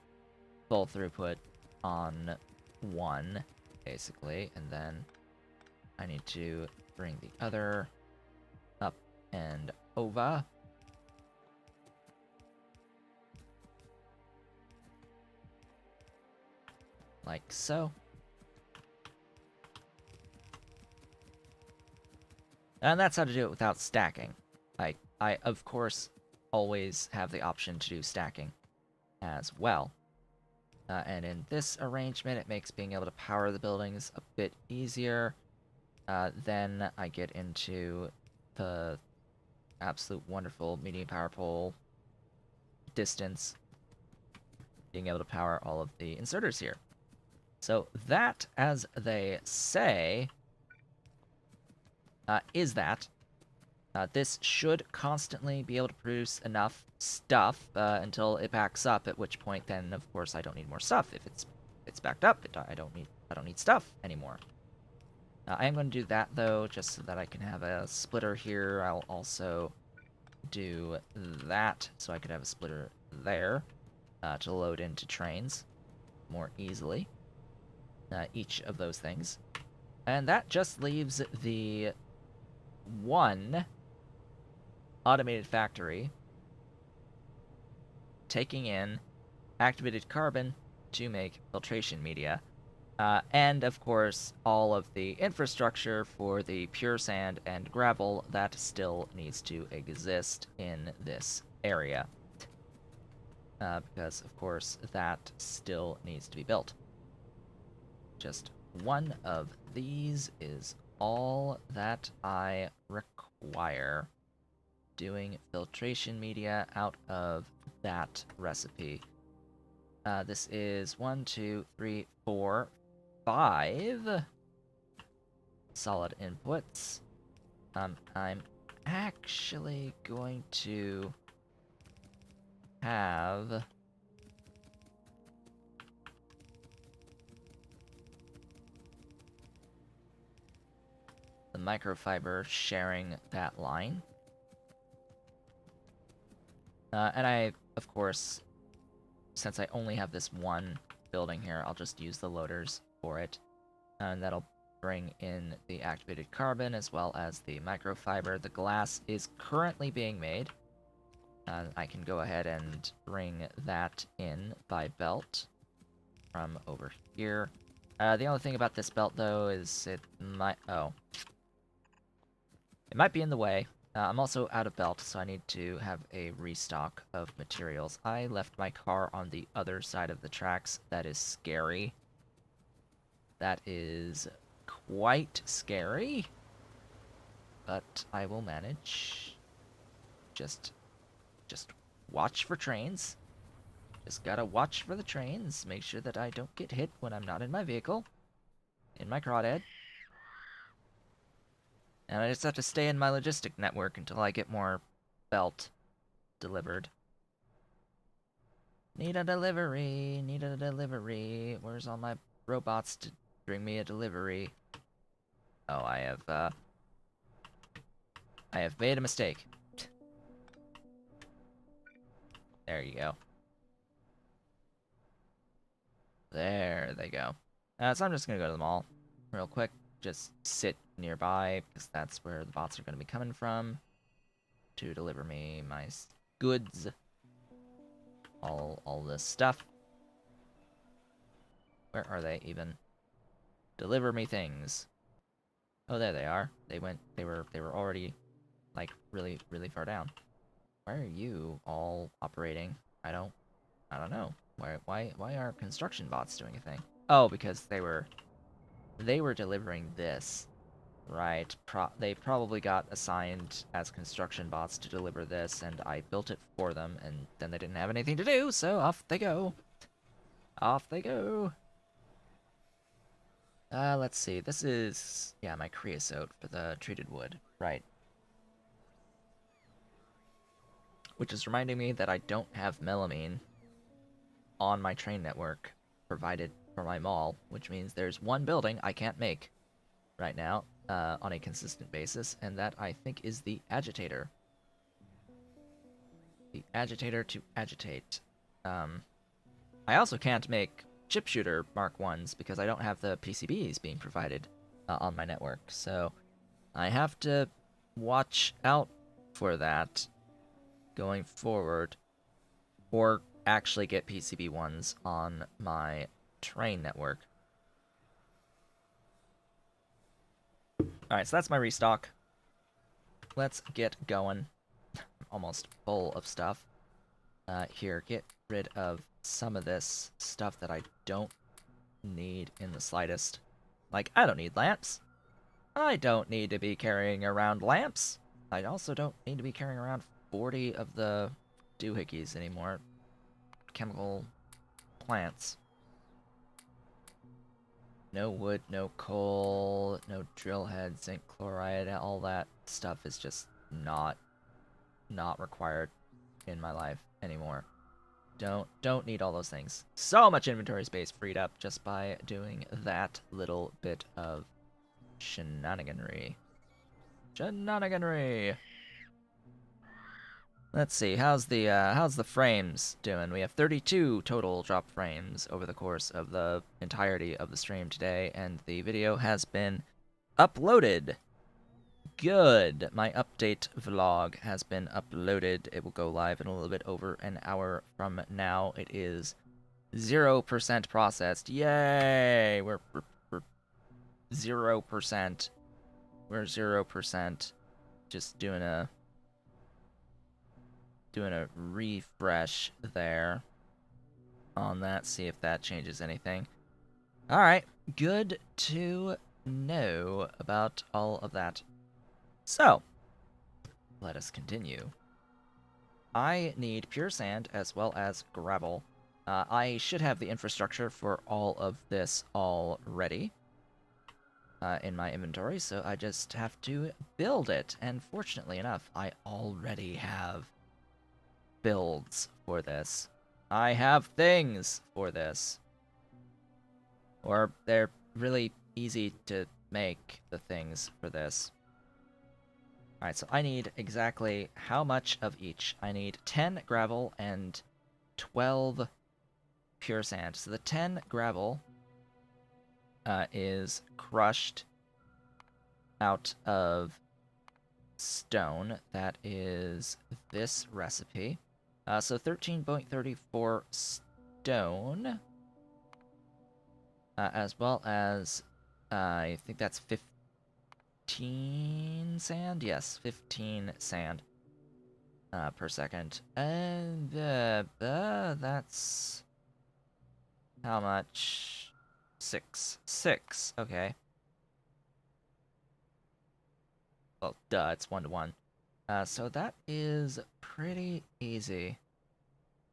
full throughput on 1, basically, and then I need to bring the other up and over. Like so. And that's how to do it without stacking. I of course, always have the option to do stacking as well. And in this arrangement, it makes being able to power the buildings a bit easier. Then I get into the absolute wonderful medium power pole distance, being able to power all of the inserters here. So that, as they say, is that. This should constantly be able to produce enough stuff until it backs up. At which point, then of course I don't need more stuff. If it's backed up, I don't need stuff anymore. I am going to do that though, just so that I can have a splitter here. I'll also do that so I could have a splitter there to load into trains more easily. Each of those things, and that just leaves the 1 automated factory taking in activated carbon to make filtration media. And of course, all of the infrastructure for the pure sand and gravel that still needs to exist in this area. Because, of course, that still needs to be built. Just one of these is all that I require. Doing filtration media out of that recipe. This is 1, 2, 3, 4, 5 solid inputs. I'm actually going to have the microfiber sharing that line. And I, of course, since I only have this one building here, I'll just use the loaders for it. And that'll bring in the activated carbon as well as the microfiber. The glass is currently being made. I can go ahead and bring that in by belt from over here. The only thing about this belt, though, is it might... Oh. It might be in the way. I'm also out of belt, so I need to have a restock of materials. I left my car on the other side of the tracks. That is scary. That is quite scary. But I will manage. Just watch for trains. Just gotta watch for the trains. Make sure that I don't get hit when I'm not in my vehicle. In my crawdad. And I just have to stay in my logistic network until I get more belt delivered. Need a delivery, need a delivery. Where's all my robots to bring me a delivery? Oh, I have made a mistake. There you go. There they go. So I'm just gonna go to the mall real quick. Just sit nearby, because that's where the bots are going to be coming from to deliver me my goods. All this stuff. Where are they even? Deliver me things. Oh, there they are. They were already like really far down. Why are you all operating? I don't know. Why are construction bots doing a thing? Oh, because they were delivering this. Right, they probably got assigned as construction bots to deliver this, and I built it for them, and then they didn't have anything to do, so off they go. Off they go. Let's see, this is, yeah, my creosote for the treated wood, right. Which is reminding me that I don't have melamine on my train network provided for my mall, which means there's one building I can't make right now. On a consistent basis, and that I think is the agitator. The agitator to agitate. I also can't make chip shooter Mark 1s because I don't have the PCBs being provided on my network, so I have to watch out for that going forward, or actually get PCB 1s on my train network. Alright, so that's my restock. Let's get going. I'm almost full of stuff. Here, get rid of some of this stuff that I don't need in the slightest. Like, I don't need lamps. I don't need to be carrying around lamps. I also don't need to be carrying around 40 of the doohickeys anymore. Chemical plants. No wood, no coal, no drill head, zinc chloride, all that stuff is just not required in my life anymore. Don't need all those things. So much inventory space freed up just by doing that little bit of shenaniganry. Shenaniganry! Let's see, how's the frames doing? We have 32 total drop frames over the course of the entirety of the stream today, and the video has been uploaded. Good. My update vlog has been uploaded. It will go live in a little bit over an hour from now. It is 0% processed. Yay! We're 0%. We're 0%. Just doing a refresh there on that, see if that changes anything. Alright, good to know about all of that. So, let us continue. I need pure sand as well as gravel. I should have the infrastructure for all of this already in my inventory, so I just have to build it. And fortunately enough, I already have builds for this. I have things for this. Or they're really easy to make, the things for this. Alright, so I need exactly how much of each? I need 10 gravel and 12 pure sand. So the 10 gravel is crushed out of stone. That is this recipe. So 13.34 stone. As well as, I think that's 15 sand? Yes, 15 sand per second. And that's how much? 6. 6, okay. Well, duh, it's 1 to 1. So that is pretty easy.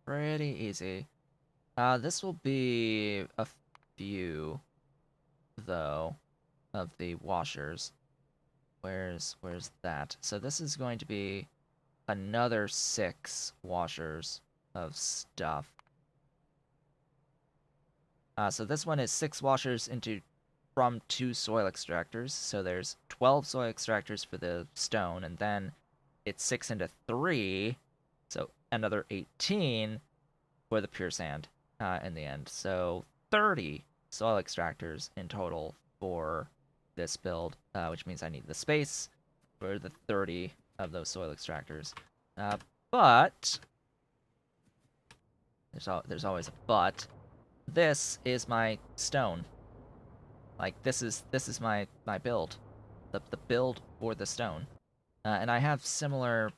Pretty easy. This will be a few, though, of the washers. Where's that? So this is going to be another 6 washers of stuff. So this one is 6 washers from 2 soil extractors. So there's 12 soil extractors for the stone, and then it's 6 into 3, so another 18 for the pure sand in the end. So 30 soil extractors in total for this build, which means I need the space for the 30 of those soil extractors. But there's always a but. This is my stone. Like this is my build, the build for the stone, and I have similar,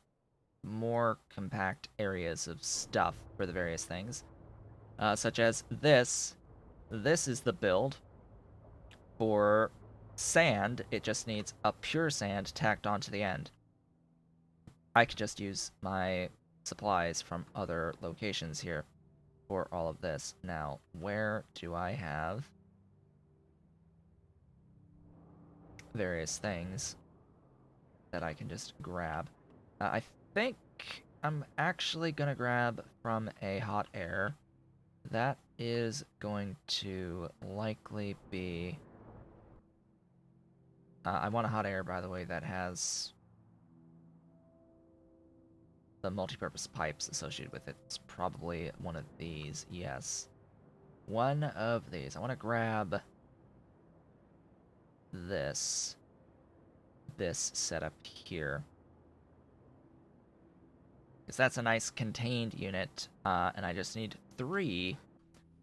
more compact areas of stuff for the various things, such as this. This is the build for sand. It just needs a pure sand tacked onto the end. I could just use my supplies from other locations here for all of this. Now, where do I have various things that I can just grab? I think I'm actually gonna grab from a hot air. That is going to likely be... I want a hot air, by the way, that has the multi-purpose pipes associated with it. It's probably one of these, yes. One of these. I want to grab this setup here, because that's a nice contained unit, and I just need 3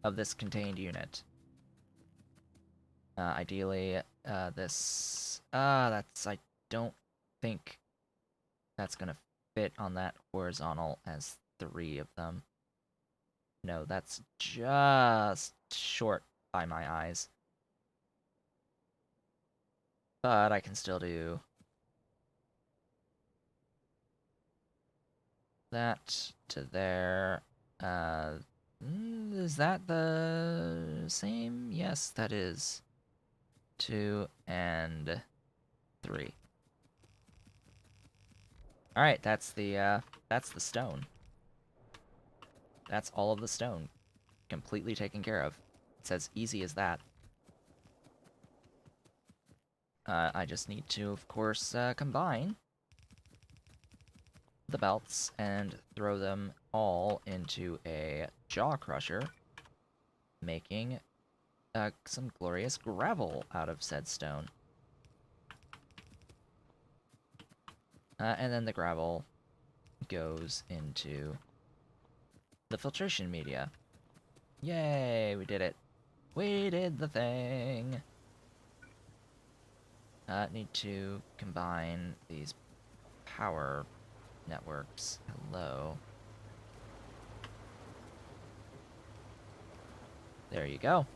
of this contained unit. Ideally, this... I don't think that's gonna fit on that horizontal as 3 of them. No, that's just short by my eyes. But I can still do that to there. Is that the same? Yes, that is. 2 and 3. Alright, that's the stone. That's all of the stone. Completely taken care of. It's as easy as that. I just need to, of course, combine the belts and throw them all into a jaw crusher, making some glorious gravel out of said stone. And then the gravel goes into the filtration media. Yay, we did it. We did the thing. Need to combine these power networks. Hello. There you go.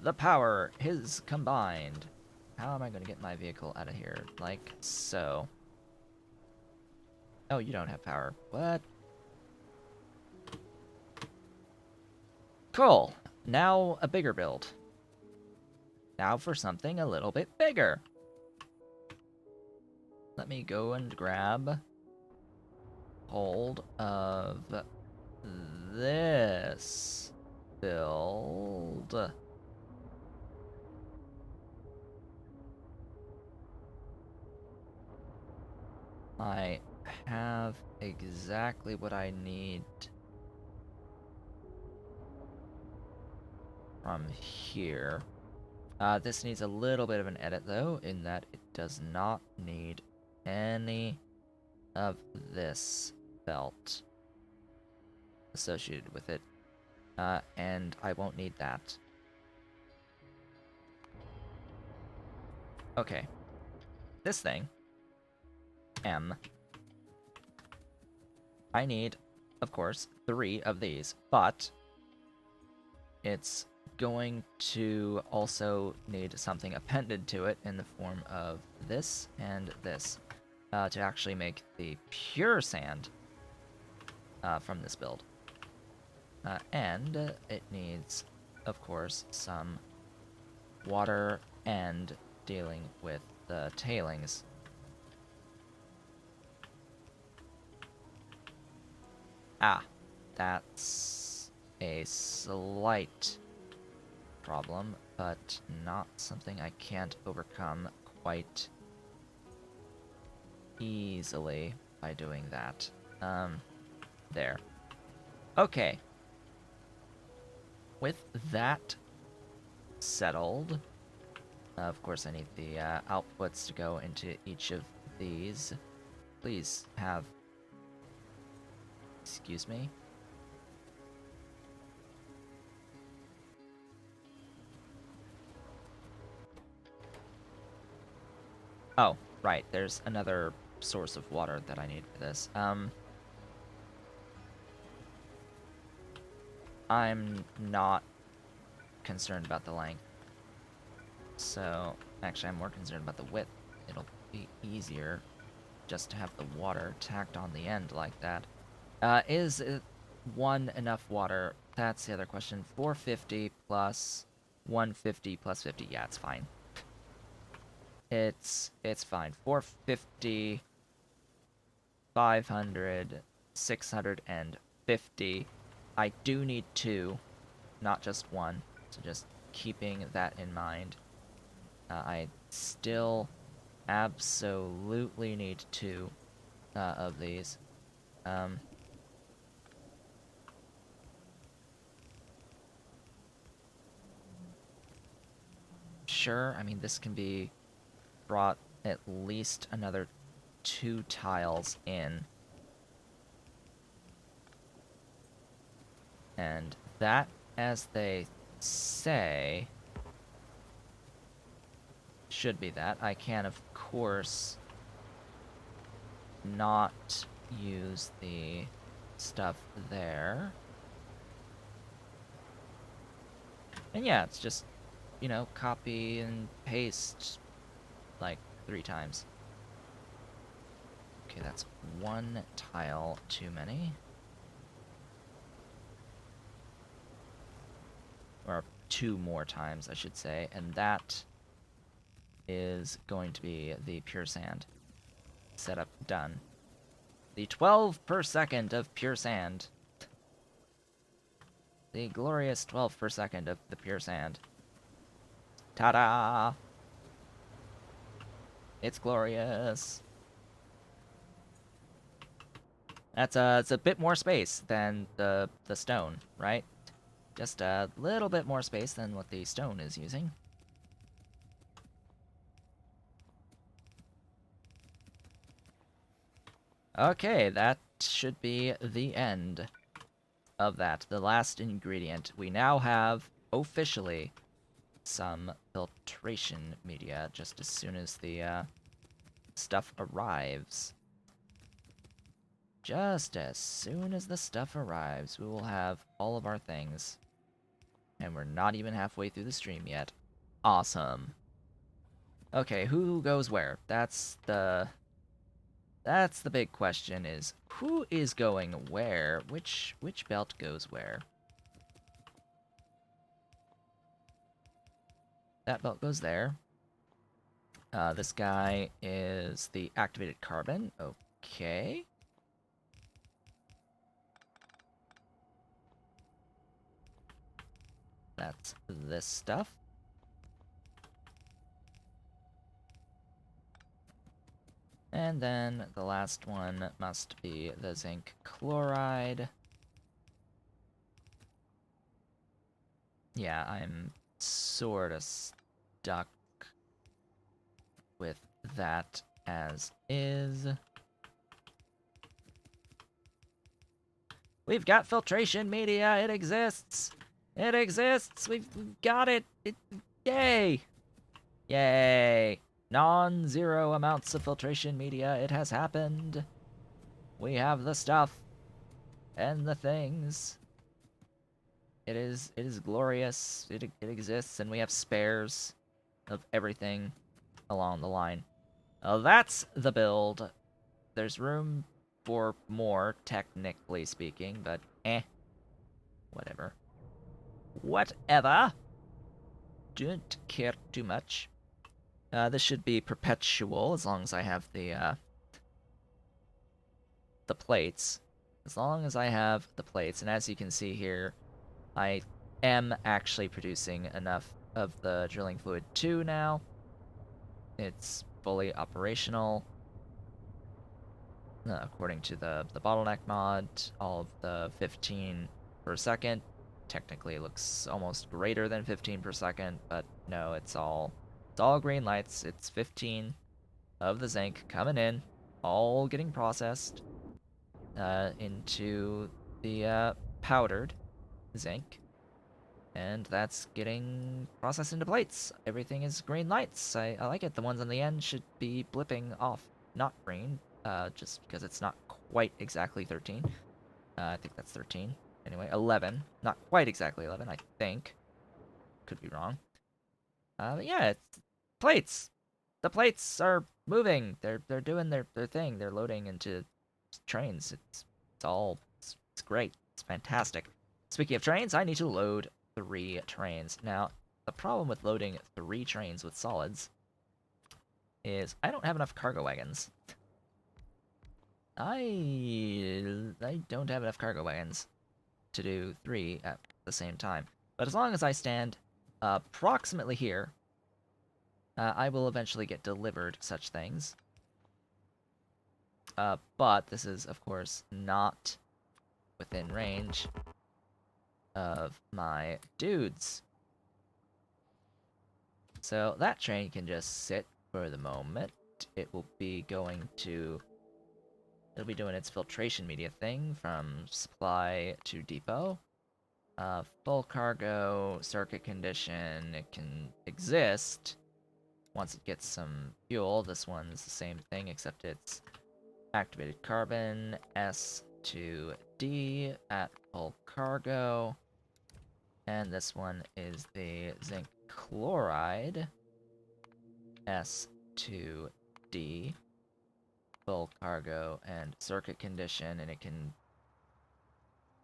The power is combined. How am I going to get my vehicle out of here? Like so. Oh, you don't have power. What? Cool. Now a bigger build. Now for something a little bit bigger. Let me go and grab hold of this build. I have exactly what I need from here. This needs a little bit of an edit, though, in that it does not need any of this belt associated with it. And I won't need that. Okay. This thing, M, I need, of course, 3 of these, but it's going to also need something appended to it in the form of this and this to actually make the pure sand from this build. And it needs, of course, some water and dealing with the tailings. Ah, that's a slight problem, but not something I can't overcome quite easily by doing that. There. Okay. With that settled, of course I need the outputs to go into each of these. Please have... Excuse me? Oh, right, there's another source of water that I need for this. I'm not concerned about the length. So, actually, I'm more concerned about the width. It'll be easier just to have the water tacked on the end like that. Is one enough water? That's the other question. 450 plus 150 plus 50. Yeah, it's fine. It's fine. 450, 500, 650. I do need 2, not just 1. So just keeping that in mind. I still absolutely need 2 of these. Sure, I mean, this can be brought at least another 2 tiles in. And that, as they say, should be that. I can, of course, not use the stuff there. And yeah, it's just, you know, copy and paste like 3 times. Okay, that's 1 tile too many. Or 2 more times, I should say. And that is going to be the pure sand. Setup done. The 12 per second of pure sand. The glorious 12 per second of the pure sand. Ta-da! It's glorious. It's a bit more space than the stone, right? Just a little bit more space than what the stone is using. Okay, that should be the end. of that, the last ingredient, we now have officially some filtration media just as soon as the stuff arrives. Just as soon as the stuff arrives, we will have all of our things. And we're not even halfway through the stream yet. Awesome. Okay, who goes where? That's the big question, is who is going where? Which belt goes where? That belt goes there. This guy is the activated carbon. Okay. That's this stuff. And then the last one must be the zinc chloride. Yeah, I'm sort of stuck with that as is. We've got filtration media. It exists. It exists. We've got it. Yay. Yay. Non-zero amounts of filtration media. It has happened. We have the stuff and the things. It is glorious. It exists, and we have spares of everything along the line. That's the build. There's room for more, technically speaking, but whatever. Whatever. Don't care too much. This should be perpetual as long as I have the plates. As long as I have the plates, and as you can see here, I am actually producing enough of the drilling fluid 2 now. It's fully operational. According to the bottleneck mod, all of the 15 per second. Technically it looks almost greater than 15 per second, but no, it's all green lights. It's 15 of the zinc coming in, all getting processed into the powdered zinc, and that's getting processed into plates. Everything is green lights. I like it. The ones on the end should be blipping off, not green, just because it's not quite exactly 13. I think that's 13. Anyway, 11. Not quite exactly 11, I think. Could be wrong. But yeah, it's plates. The plates are moving. They're doing their thing. They're loading into trains. It's great. It's fantastic. Speaking of trains, I need to load 3 trains. Now, the problem with loading 3 trains with solids is I don't have enough cargo wagons. I don't have enough cargo wagons to do 3 at the same time. But as long as I stand approximately here, I will eventually get delivered such things. But this is, of course, not within range of my dudes. So that train can just sit for the moment. It will be going to... It'll be doing its filtration media thing from supply to depot. Full cargo, circuit condition, it can exist once it gets some fuel. This one's the same thing, except it's activated carbon, S to D at full cargo. And this one is the zinc chloride, S to D, full cargo and circuit condition, and it can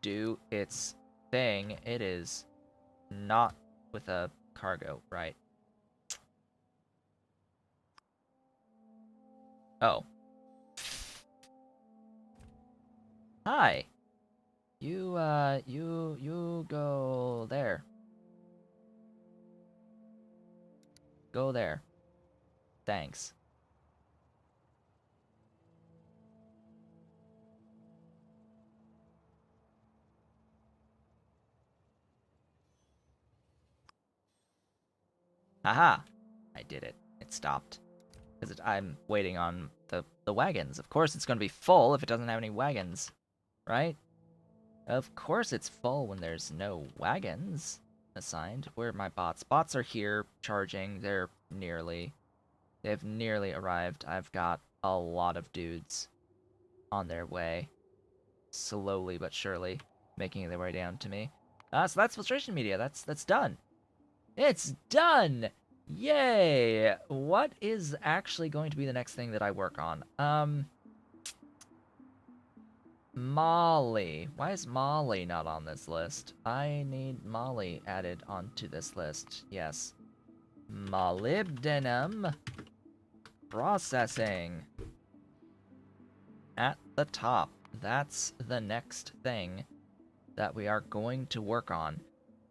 do its thing. It is not with a cargo, right? Oh. Hi. You go there. Go there. Thanks. Haha. I did it. It stopped. Because I'm waiting on the wagons. Of course it's going to be full if it doesn't have any wagons. Right? Of course it's full when there's no wagons assigned. Where are my bots? Bots are here charging. They've nearly arrived. I've got a lot of dudes on their way, slowly but surely, making their way down to me. So that's filtration media. That's done. It's done! Yay! What is actually going to be the next thing that I work on? Molly. Why is Molly not on this list? I need Molly added onto this list. Yes. Molybdenum processing. At the top. That's the next thing that we are going to work on.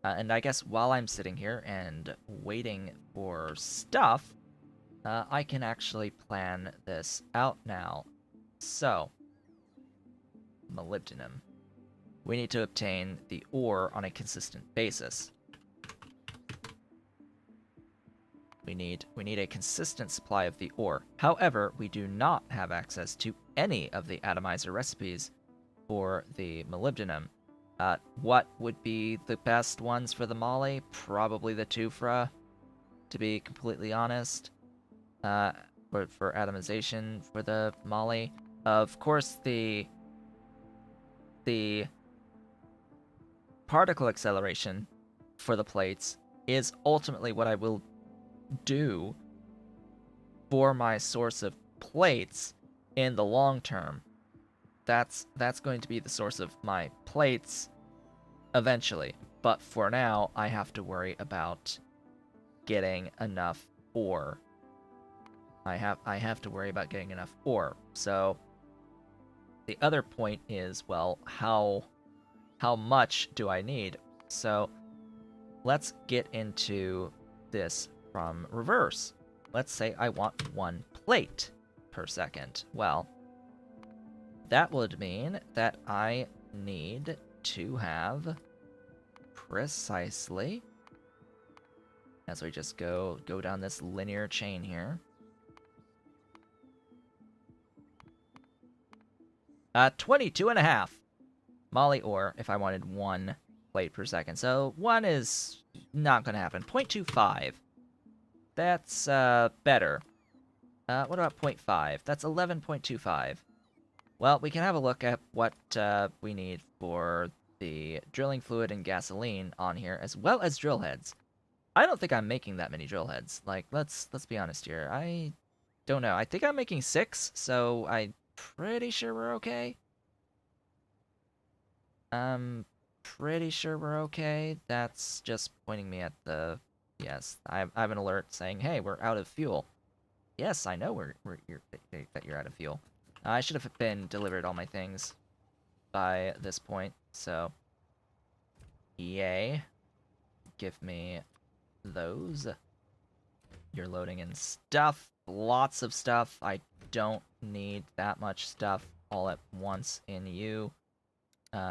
And I guess while I'm sitting here and waiting for stuff, I can actually plan this out now. So, molybdenum. We need to obtain the ore on a consistent basis. We need a consistent supply of the ore. However, we do not have access to any of the atomizer recipes for the molybdenum. What would be the best ones for the moly? Probably the Tufra, to be completely honest. For atomization for the moly. Of course, the particle acceleration for the plates is ultimately what I will do for my source of plates in the long term. That's going to be the source of my plates eventually. But for now, I have to worry about getting enough ore. I have to worry about getting enough ore. So the other point is, well, how much do I need? So let's get into this from reverse. Let's say I want 1 plate per second. Well, that would mean that I need to have precisely, as we just go down this linear chain here, 22.5 moly ore if I wanted 1 plate per second. So 1 is not going to happen. 0.25. That's better. What about 0.5? That's 11.25. Well, we can have a look at what we need for the drilling fluid and gasoline on here, as well as drill heads. I don't think I'm making that many drill heads. Like, let's be honest here. I don't know. I think I'm making 6, so I'm pretty sure we're okay. I'm pretty sure we're okay. That's just pointing me at the... Yes, I have an alert saying, hey, we're out of fuel. Yes, I know that you're out of fuel. I should have been delivered all my things by this point, so... Yay. Give me those. You're loading in stuff. Lots of stuff. I don't need that much stuff all at once in you.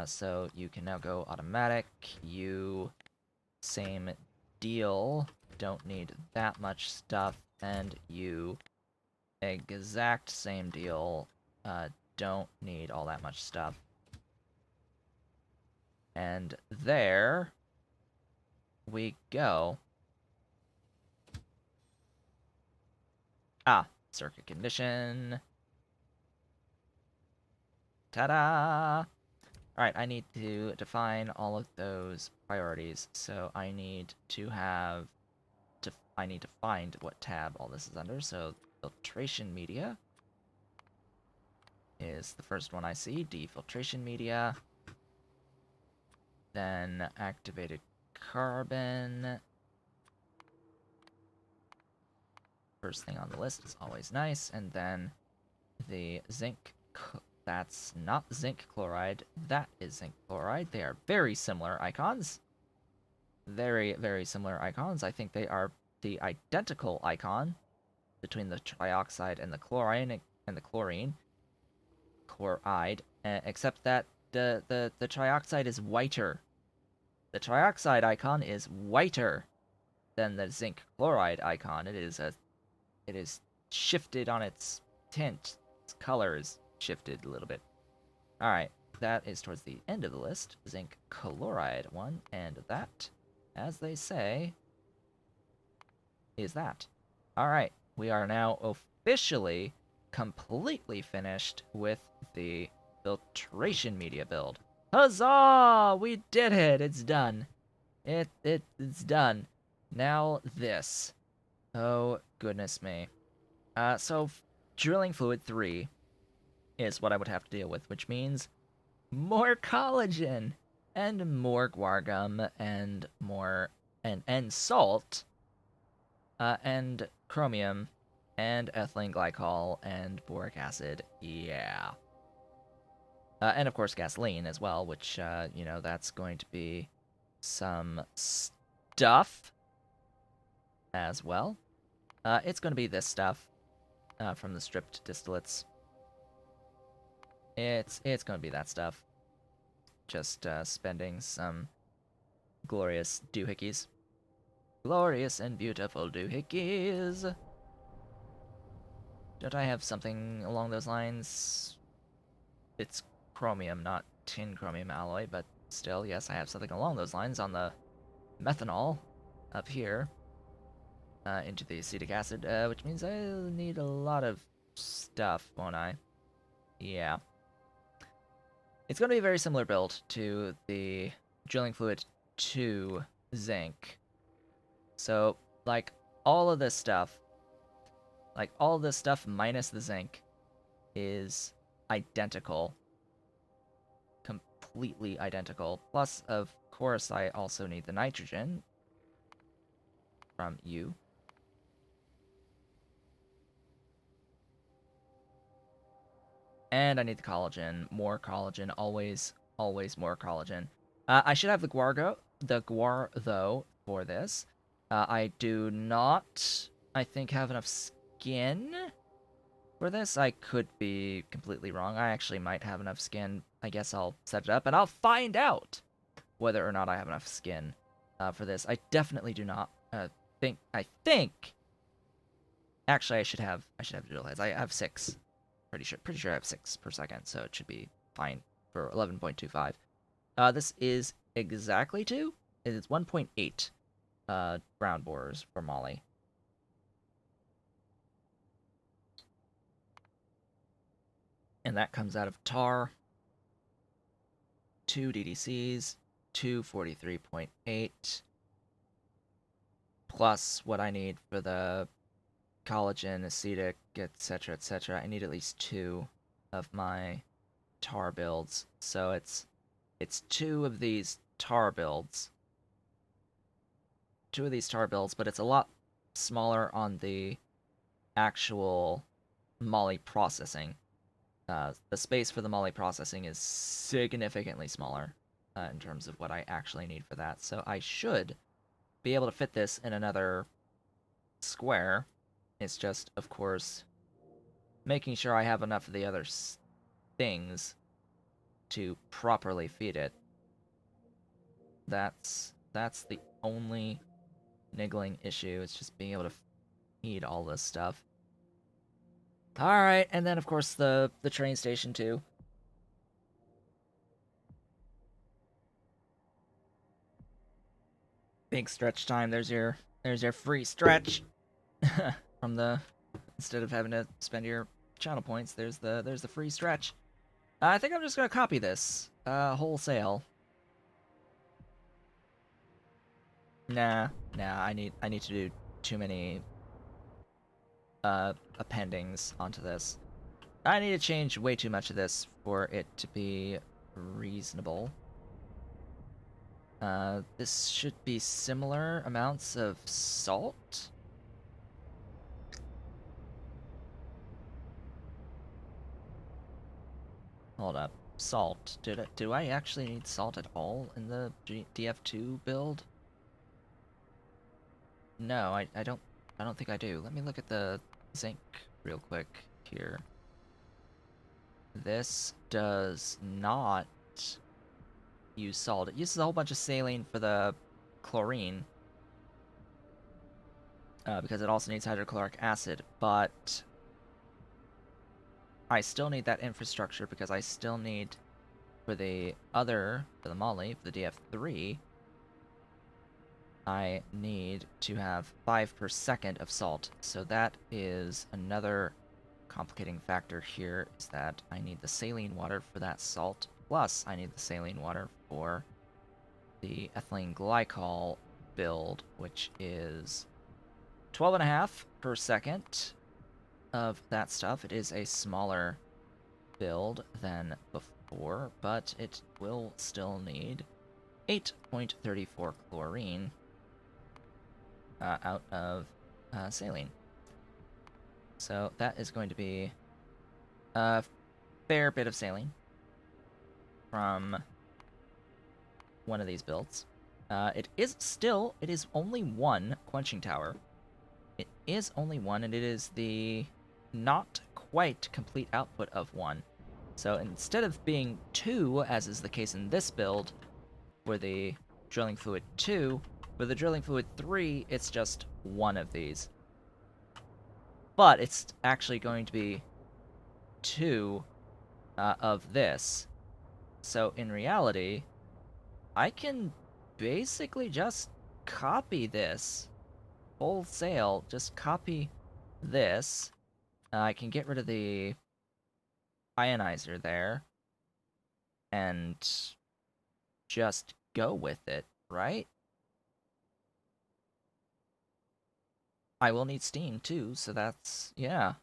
So you can now go automatic. You, same deal. Don't need that much stuff. And you, exact same deal. Don't need all that much stuff. And there we go. Circuit condition. Ta-da! Alright, I need to define all of those priorities. So I need to have... I need to find what tab all this is under. So filtration media is the first one I see. Defiltration media. Then activated carbon. First thing on the list is always nice. And then the zinc... That's not zinc chloride. That is zinc chloride. They are very similar icons. Very, very similar icons. I think they are the identical icon between the trioxide and the chlorine chloride, except that the trioxide is whiter. The trioxide icon is whiter than the zinc chloride icon. It is shifted on its tint. Its color is shifted a little bit. All right. that is towards the end of the list. Zinc chloride 1, and that, as they say, is that. Alright, we are now officially completely finished with the filtration media build. Huzzah! We did it! It's done. It's done. Now this. Oh, goodness me. So drilling fluid 3 is what I would have to deal with, which means more collagen and more guar gum and more and salt and chromium and ethylene glycol and boric acid. Yeah. And of course gasoline as well, which you know, that's going to be some stuff as well. It's going to be this stuff from the stripped distillates. It's going to be that stuff. Just spending some glorious doohickeys. Glorious and beautiful doohickeys. Don't I have something along those lines? It's chromium, not tin chromium alloy, but still, yes, I have something along those lines on the methanol up here into the acetic acid, which means I need a lot of stuff, won't I? Yeah. It's going to be a very similar build to the drilling fluid 2 zinc. So, like, all of this stuff minus the zinc is identical. Completely identical. Plus, of course, I also need the nitrogen from you. And I need the collagen. More collagen. Always, always more collagen. I should have the guar, though, for this. I do not, I think, have enough skin for this. I could be completely wrong. I actually might have enough skin. I guess I'll set it up, and I'll find out whether or not I have enough skin for this. I definitely do not think. I think. Actually, I should have drill heads. I have 6. Pretty sure I have 6 per second, so it should be fine for 11.25. This is exactly 2. It is 1.8 ground borers for moly. And that comes out of tar, 2 DDCs, 243.8, plus what I need for the collagen, acetic, etc., etc. I need at least 2 of my tar builds. So it's 2 of these tar builds. 2 of these tar builds, but it's a lot smaller on the actual moly processing. The space for the moly processing is significantly smaller in terms of what I actually need for that. So I should be able to fit this in another square. It's just, of course, making sure I have enough of the other things to properly feed it. That's the only niggling issue. It's just being able to feed all this stuff. Alright, and then of course the train station too. Big stretch time. There's your free stretch from the, instead of having to spend your channel points, there's the free stretch. I think I'm just gonna copy this wholesale. Nah, I need to do too many appendings onto this. I need to change way too much of this for it to be reasonable. This should be similar amounts of salt. Hold up. Salt. Do I actually need salt at all in the DF2 build? No, I don't think I do. Let me look at the zinc real quick here. This does not use salt. It uses a whole bunch of saline for the chlorine. Because it also needs hydrochloric acid, but I still need that infrastructure because I still need for the moly, for the DF3, I need to have 5 per second of salt. So that is another complicating factor here, is that I need the saline water for that salt, plus I need the saline water for the ethylene glycol build, which is 12.5 per second of that stuff. It is a smaller build than before, but it will still need 8.34 chlorine out of saline. So that is going to be a fair bit of saline from one of these builds. It is only one quenching tower. It is only one, and it is the not quite complete output of one. So instead of being 2, as is the case in this build, for the drilling fluid 2, for the drilling fluid 3, it's just one of these. But it's actually going to be 2 of this. So in reality, I can basically just copy this wholesale, just copy this. I can get rid of the ionizer there and just go with it, right? I will need steam too, so that's, yeah.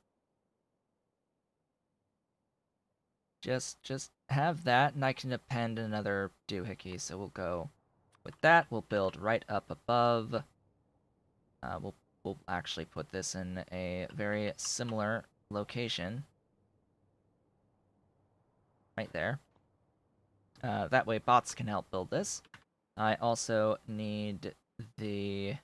Just have that, and I can append another doohickey, so we'll go with that. We'll build right up above. We'll actually put this in a very similar location. Right there. That way bots can help build this. I also need the...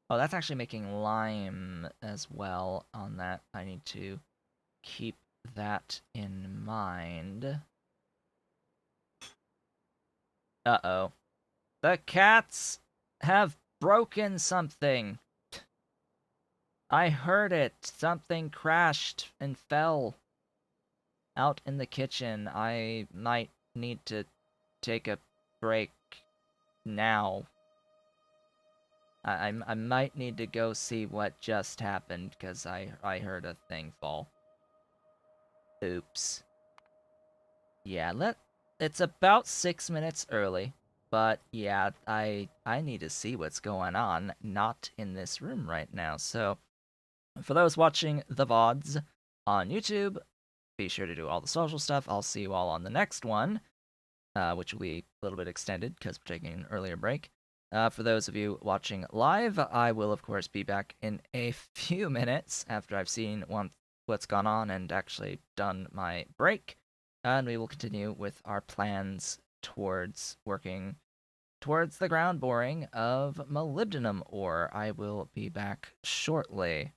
Oh, that's actually making lime as well on that. I need to keep that in mind. Uh-oh. The cats have broken something. I heard it. Something crashed and fell out in the kitchen. I might need to take a break now. I might need to go see what just happened, because I heard a thing fall. Oops. Yeah, it's about 6 minutes early, but yeah, I need to see what's going on, not in this room right now. So, for those watching the VODs on YouTube, be sure to do all the social stuff. I'll see you all on the next one, which will be a little bit extended because we're taking an earlier break. For those of you watching live, I will, of course, be back in a few minutes after I've seen what's gone on and actually done my break. And we will continue with our plans towards working towards the ground boring of molybdenum ore. I will be back shortly.